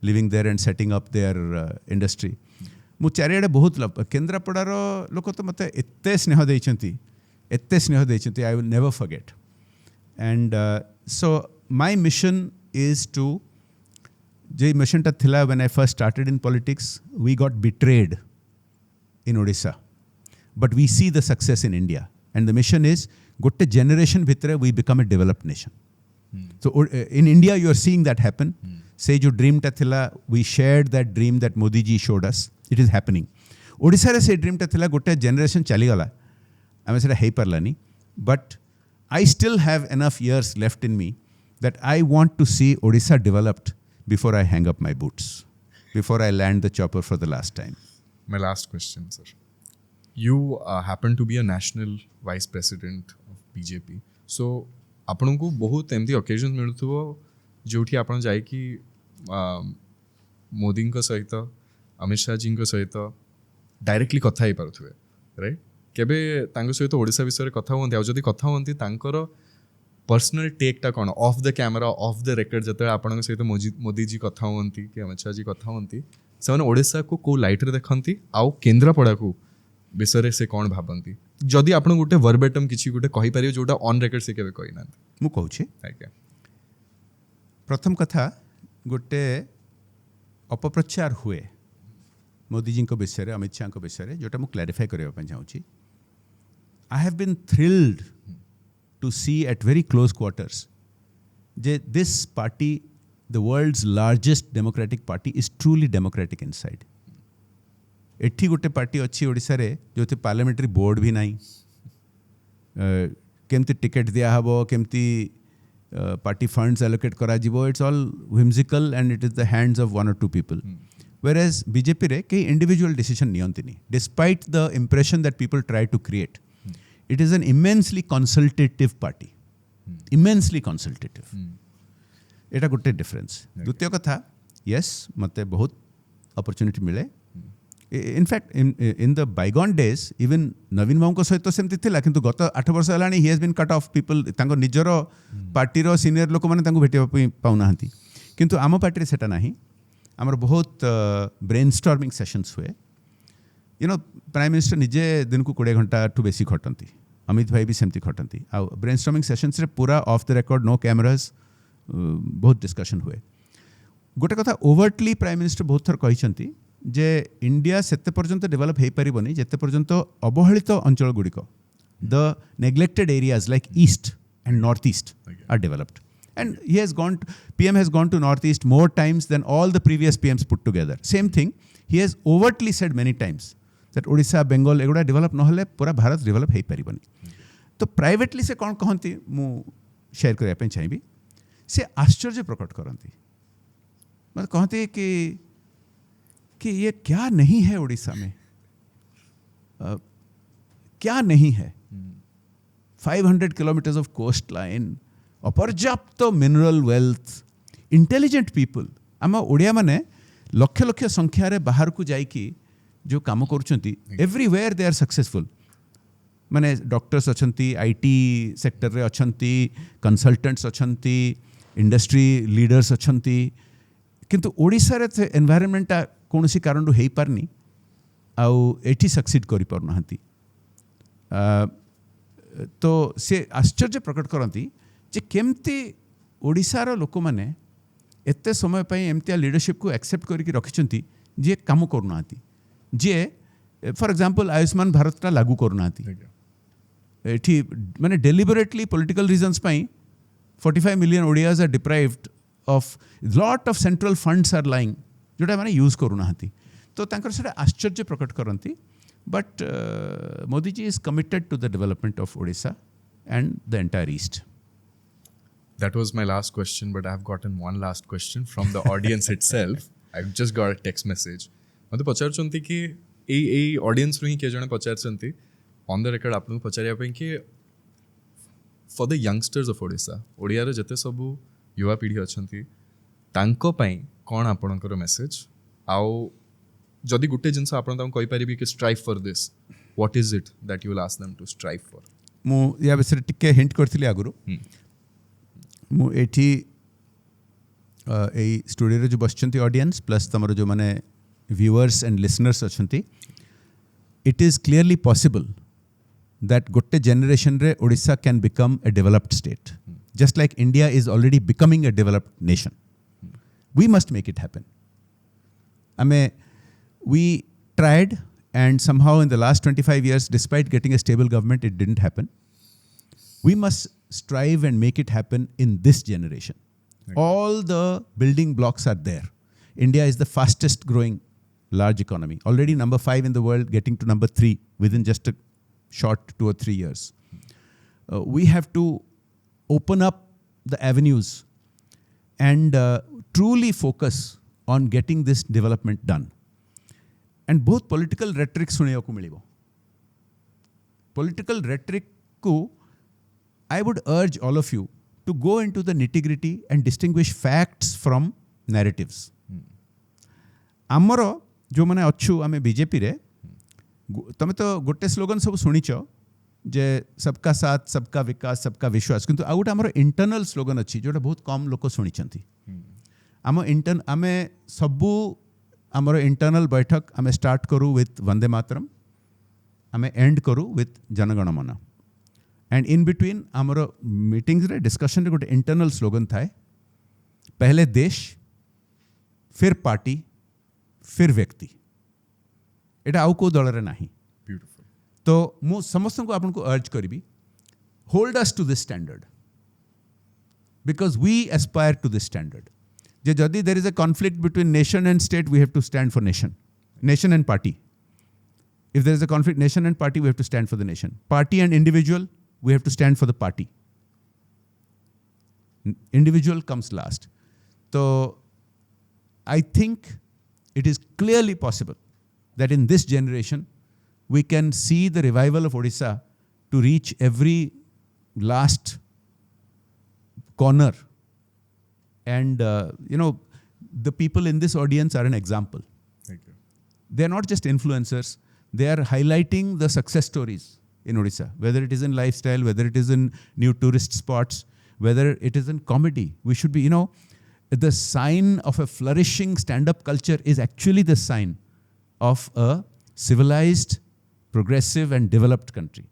living there and setting up their industry. मु चारिआडे बहुत लव. केन्द्रापड़ार लोक तो मते एते स्नेह देइछंती, I will never forget. And so my mission is to, जे मिशन ता थिला when I first started in politics, we got betrayed in Odisha, but we see the success in India, and the mission is gotte generation bhitre we become a developed nation. So in India you are seeing that happen. Say jo dream ta thila, we shared that dream that Modi ji showed us. It is happening. Odisha re se dream ta thila, gotte generation chali gala, ame seta hei parlani, but I still have enough years left in me that I want to see Odisha developed before I hang up my boots, before I land the chopper for the last time. My last question, sir. You happen to be a national vice president of BJP. So, आपन को बहुत एमती occasions मिलुथुबो जोठी आपन जाय कि मोदी को सहित, अमित शाह जी को सहित डायरेक्टली कथा ही पारुथुबे, राइट? केबे तांको सहित ओडिसा विषय कथा होंती, आ जदि कथा होंती तांकर पर्सनल टेक टा कोन, off the camera, off the record, जते आपन सहित मोदी जी कथा होंती कि अमित शाह जी कथा होंती, से ओडिशा को लाइट रे देखती, आउ केन्द्रापड़ा को विषय से कौन भावती, जदि आप गोटे वर्बेटम किसी गोटे कहि पारियो जोटा ऑन रेकर्ड से केबे कहि ना. मु कहूछि प्रथम कथा, गोटे अपप्रचार हुए मोदी जी को विषय, अमित शाह को विषय, जोटा मु क्लैरिफाई करबा चाहूछि. I have been thrilled to see at very close quarters जे this party, the world's largest democratic party, is truly democratic inside. एठी गोटे पार्टी अच्छी ओडिशा रे जो पार्लियामेंट्री बोर्ड भी नहीं, केमती टिकेट दिया हबो, केमती पार्टी फंड्स एलोकेट करा जिवो, it's all whimsical and it is the hands of 1 or 2 people. Whereas BJP रे कई इंडिविजुअल डिसीजन नियंती नहीं, despite the impression that people try to create. It is an immensely consultative party, immensely consultative. एटा गोटे difference. द्वितीय कथा, yes मते बहुत opportunity मिले. In fact in the bygone days even Naveen Babu सहित सेमती थिला, किंतु गत 8 वर्ष हेलानी he has been cut off people. तांको निजर पार्टी रो सीनियर लोक माने तांको भेटिबा पाउ नाहंती, किंतु आम पार्टी रे सेटा नाही. हमर बहुत ब्रेनस्टॉर्मिंग सेशंस हुए. यू नो, प्राइम मिनिस्टर निजे दिन को 20 घंटा ठू बेसी खटंती, अमित भाई भी सेमती खटंती. आ ब्रेनस्टॉर्मिंग सेशंस रे पूरा off the record, no cameras, बहुत डिस्कशन हुए. गोटे कथा ओवरटली प्राइम मिनिस्टर बहुत थर कहिसंती जे इंडिया सेते पर्यंत डेवलप हो पारिबनी जेते पर्यंत अवहेलित अंचल गुड़िक, the neglected areas like east and north east are developed. And he has gone, PM has gone to Northeast more times than all the previous PMs put together. Same thing, he has overtly said many times that Odisha, Bengal, एगुड़ा develop नहले पूरा Bharat develop हो पारिबनी. तो privately से कौन कहती मु share करने चाहिए, से आश्चर्य प्रकट करती. मतलब कहती कि ये क्या नहीं है ओडिशा में, क्या नहीं है. 500 किलोमीटर्स ऑफ कोस्ट लाइन, अपर्याप्त मिनरल वेल्थ, इंटेलिजेंट पीपल. आम ओडिया माने लक्ष लक्ष संख्यार बाहर को जाइकी जो काम करुँच, एवरीवेयर दे आर सक्सेसफुल. माने डॉक्टर्स अछंती आईटी सेक्टर रे अछंती कंसल्टेंट्स अछंती इंडस्ट्री लीडर्स अछंती किंतु ओडिसा रे एनवायरनमेंट कोनोसी कारण हेई पारनी आउ एठी सक्सीड करि पारनाहंती तो से आश्चर्य प्रकट करती जे केमती ओडिशार लोक मैंने एते समय पे एमतिया लीडरशिप को एक्सेप्ट करके रखिंट जी काम करना जी फॉर एग्जांपल आयुष्मान भारत टा लागू करना एठी माने डेलिबरेटली पॉलिटिकल रीजंस पाई 45 million Odias are deprived of lot of central funds are lying जोटा माने यूज करना तो तांकर से आश्चर्य प्रकट करती but Modi ji is committed to the development of Odisha and the entire east. That was my last question, but I've gotten one last question from the audience itself. I've just got a text message. ମୋତେ ପଚାରୁଛନ୍ତି କି ଏଇ ଅଡ଼ିଏନ୍ସରୁ ହିଁ କିଏ ଜଣେ ପଚାରୁଛନ୍ତି on the record ଆପଣଙ୍କୁ ପଚାରିବା ପାଇଁ କି ଫର୍ ଦ ୟଙ୍ଗଷ୍ଟର୍ସ ଅଫ୍ ଓଡ଼ିଶା ଓଡ଼ିଆର ଯେତେ ସବୁ ଯୁବାପିଢ଼ି ଅଛନ୍ତି ତାଙ୍କ ପାଇଁ କ'ଣ ଆପଣଙ୍କର ମେସେଜ୍ ଆଉ ଯଦି ଗୋଟେ ଜିନିଷ ଆପଣ ତାଙ୍କୁ କହିପାରିବେ କି strive for this what is it that you will ask them to strive for. ମୁଁ ୟା ବିଷୟରେ ଟିକେ ହିଣ୍ଟ କରିଥିଲି ଆଗରୁ. ମୁଁ ଏଠି ଏଇ ଷ୍ଟୁଡ଼ିଓରେ ଯେଉଁ ବସିଛନ୍ତି ଅଡ଼ିଏନ୍ସ ପ୍ଲସ୍ ତୁମର ଯେଉଁମାନେ व्यूअर्स एंड लिसनर्स अच्छी it is clearly possible that गोटे जनरेशन रे Odisha can become a developed state just like India is already becoming a developed nation. We must make it happen. आमे we tried and somehow in the last 25 years despite getting a stable government it didn't happen. We must strive and make it happen in this generation. Okay. All the building blocks are there. India is the fastest growing large economy, already number 5 in the world, getting to number 3 within just a short 2 or 3 years. We have to open up the avenues and truly focus on getting this development done. And both political rhetoric सुनिया को मिलेगा. Political rhetoric को I would urge all of you to go into the nitty-gritty and distinguish facts from narratives. आमरो जो माने अच्छु आमे BJP रे तमे तो गोटे स्लोगन सब सुनिच जे सबका साथ सबका विकास सबका विश्वास किंतु आउट आमरो इंटरनल स्लोगन अच्छी जोटा बहुत कम लोक सुनिचंती. आमे सबू आमरो इंटरनल बैठक आमे स्टार्ट करू विथ वंदे मातरम आमे एंड करू विथ जनगण मन एंड इन बिटवीन आमरो मीटिंग्स रे डिस्कशन रे गोटे इंटरनल स्लोगन थाए पहले देश फिर पार्टी फिर व्यक्ति. एटा आउ को दल रे नाही. ब्यूटीफुल. तो मु समस्त को आपन को अर्ज करबी hold us to this standard because we aspire to this standard. जे जदि there is a conflict between nation and state we have to stand for nation and party. If there is a conflict nation and party we have to stand for the nation. Party and individual we have to stand for the party. Individual comes last. So I think it is clearly possible that in this generation we can see the revival of Odisha to reach every last corner. And the people in this audience are an example. Thank you. They are not just influencers. They are highlighting the success stories in Odisha, whether it is in lifestyle, whether it is in new tourist spots, whether it is in comedy. We should be, the sign of a flourishing stand-up culture is actually the sign of a civilized, progressive and developed country.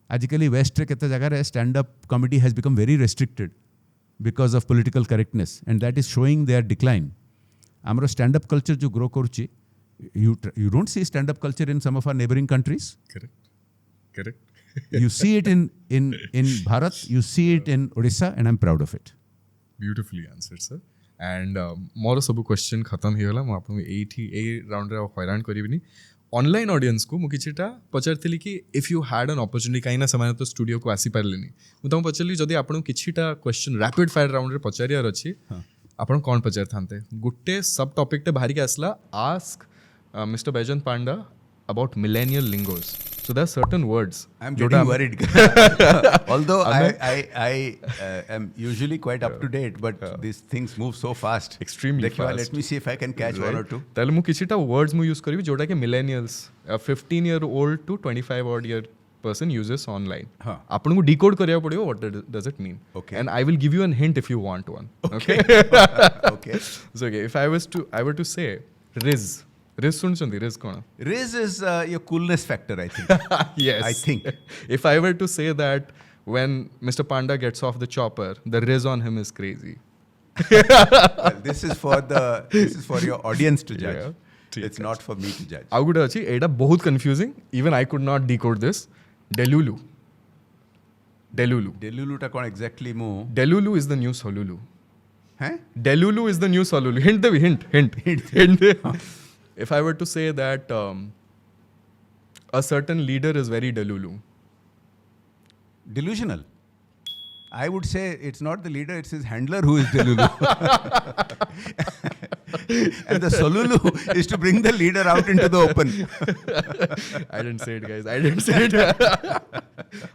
Ajikali West re kete jaga re stand-up comedy has become very restricted because of political correctness and that is showing their decline. Amaro stand-up culture jo grow koruchi, you don't see stand-up culture in some of our neighboring countries. Correct. You see it in Bharat, you see it in Odisha, and I'm proud of it. Beautifully answered, sir. And मोर सब question खत्म ही होला. आपको A round रे हैरान करिबिनी. Online audience को मु किछिटा पचारथिली कि if you had an opportunity काइना समान तो स्टूडियो को आसी पारलेनी मु तम पचारली जदी आपन किछिटा क्वेश्चन रैपिड फायर राउंड रे पचारियार अछि आपन कोन पचार थांते गुट्टे सब टॉपिक ते बाहरी के आसला ask mister Baijayant Panda about millennial lingos. So there are certain words. I'm getting worried. Although I am usually quite up to date, but these things move so fast. Extremely fast. Let me see if I can catch one or two. ताले मु किछिटा words मु use करिवि जोटा के millennials 15 year old to 25 odd year person uses online. Huh. आपको decode करिया पड़ेगा what does it mean. Okay. And I will give you a hint if you want one. Okay. Okay. So okay, if I were to say Riz सुनचंदी Riz कौन? Riz is your coolness factor, I think. Yes. I think. If I were to say that when Mr Panda gets off the chopper, the Riz on him is crazy. Well, this is for your audience to judge. Yeah. It's not for me to judge. ଆଉ ଗୋଟେ ଅଛି ଏଇଟା ବହୁତ confusing. Even I could not decode this. Delulu. Delulu ଟା କ'ଣ exactly ମୁଁ Delulu is the new Solulu. हैं? Delulu is the new Solulu. Hint Devi hint. If I were to say that a certain leader is very Delulu. Delusional. I would say it's not the leader, it's his handler who is Delulu. And the Solulu is to bring the leader out into the open. I didn't say it, guys. I didn't say it.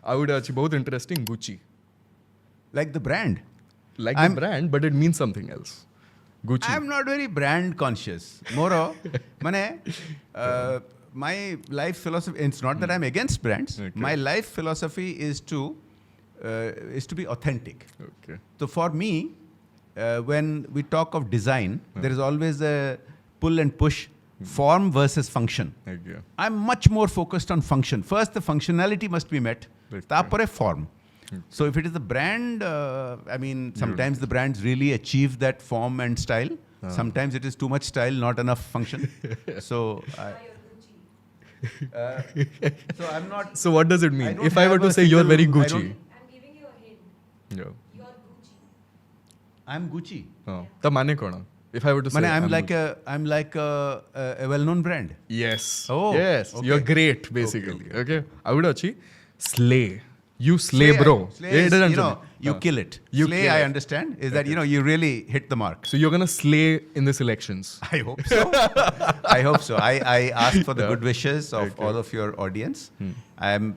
I would actually both interesting Gucci. Like the brand. Like the brand, but it means something else. Gucci. I'm not very brand conscious. More, my life philosophy, it's not that I'm against brands. Okay. My life philosophy is to be authentic. Okay. So for me, when we talk of design, there is always a pull and push, form versus function. Okay. I'm much more focused on function. First, the functionality must be met. Tapare form. So if it is the brand, I mean, sometimes the brands really achieve that form and style. Sometimes it is too much style, not enough function. So I'm not. So what does it mean? If I were to say you're very Gucci. I'm giving you a hint. Yeah. You're Gucci. I'm Gucci. तो माने कौन? If I were to say, I'm like a well-known brand. Yes. Oh, yes. okay. You're great, basically. Okay. I would actually slay. You slay, bro. Slay is, you kill it. You slay, kill I it. understand, is that, you really hit the mark. So you're going to slay in this elections. I hope so. I hope so. I ask for the good wishes of all of your audience. I'm,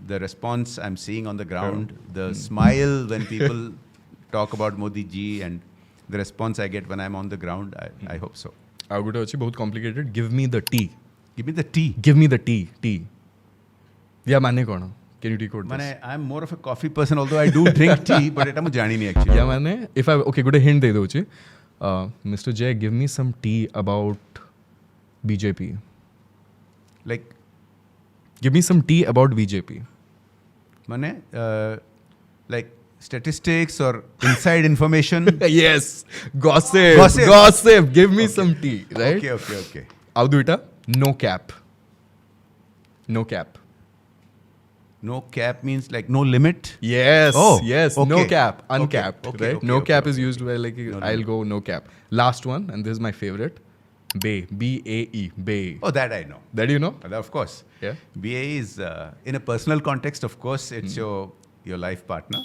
the response I'm seeing on the ground, the smile when people talk about Modi ji and the response I get when I'm on the ground, I hope so. I would actually बहुत complicated. Give me the tea. Give me the tea. Give me the tea. Tea. Yeah, माने कौन? Can you decode this? I'm more of a coffee person, although I do drink tea, but it I'm jani actually. Yeah, माने if I okay, good hint दे दो ची. Mr. Jay, give me some tea about BJP. Like, give me some tea about BJP. Like statistics or inside information. Yes, gossip. Give me some tea, right? Okay. I'll do it. No cap. No cap means like no limit? Yes. Oh, yes. okay. No cap. Uncapped. Okay, right? okay, no okay, cap is okay. used where like No, I'll go no cap. Last one, and this is my favorite. Bae. BAE. Bae. Oh, that I know. That you know? Of course. Yeah. BAE is, in a personal context, of course, it's your life partner.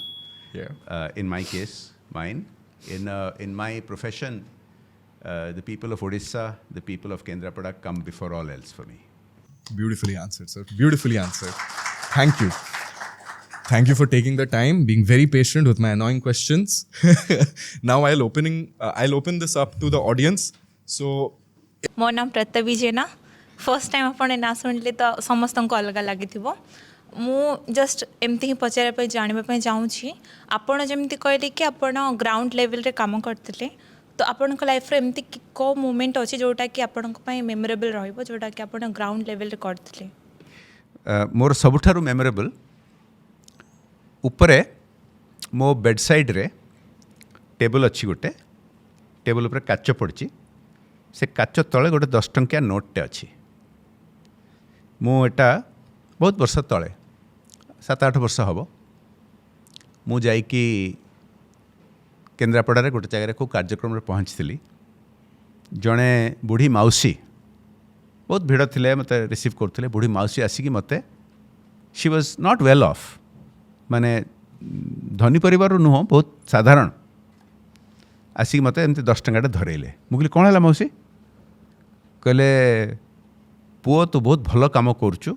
Yeah. In my case, mine. In my profession, the people of Odisha, the people of Kendrapada come before all else for me. Beautifully answered, sir. Beautifully answered. Thank you. Thank you for taking the time, being very patient with my annoying questions. Now I'll open this up to the audience. So, मो नाम प्रताप जेना first time आपने ना शुणिले तो समस्त को अलग लगी मु जस्ट एमती ही पचार जानवाई चाहूँगी आपड़ जमी कहले कि आप ग्राउंड लेवल रे काम करते तो आपण लाइफ रे एमती को मोमेंट अच्छे जोटा कि आपण मेमोरेबल रहिबो जोटा कि आपण ग्राउंड लेवल रे करते मोर सबुठारु मेमोरेबल उपरे मो बेड साइड रे टेबल अच्छी गोटे टेबल उपरे काच पड़ी से काच तले गोटे 10 टंकिया नोटटे अच्छी मुटा बहुत वर्ष तले 7-8 वर्ष हम मु जाइकी केन्द्रापड़ा गोटे जगह को कार्यक्रम में पहुँची जड़े बुढ़ी माउसी बहुत भिड़ थे मत रिसीव करते बुढ़ी माउसी आसिकी मत she was not well of माने धनी परिवार नुह बहुत साधारण आसिक मत एमती 10 टंकाटे धरइले मुझे कौन है मौसी कहले पुओ तू बहुत भल काम करुचु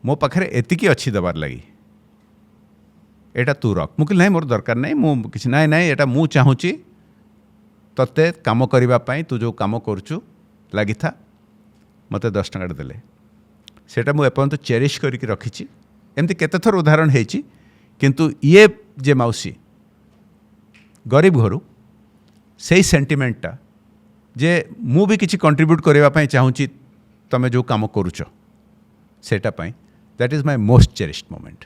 मो पाखे एतिकी अच्छी दबार लगी एटा तू रख मुझे ना मोर दरकार नहीं मुझे ना ना एटा मु चाहूँगी तते काम करने तू जो काम करुचु लगी था मत 10 टंकाटे देले सेटा मु एपर्यंत चेरिश करके रखी एमती केते थर उदाहरण होती किंतु ये जे मौसी गरीब घरू से सेंटिमेंटा जे मु भी किसी कंट्रीब्यूट करने चाहूँगी तमें जो काम करुच सेटा पाई that is my most cherished moment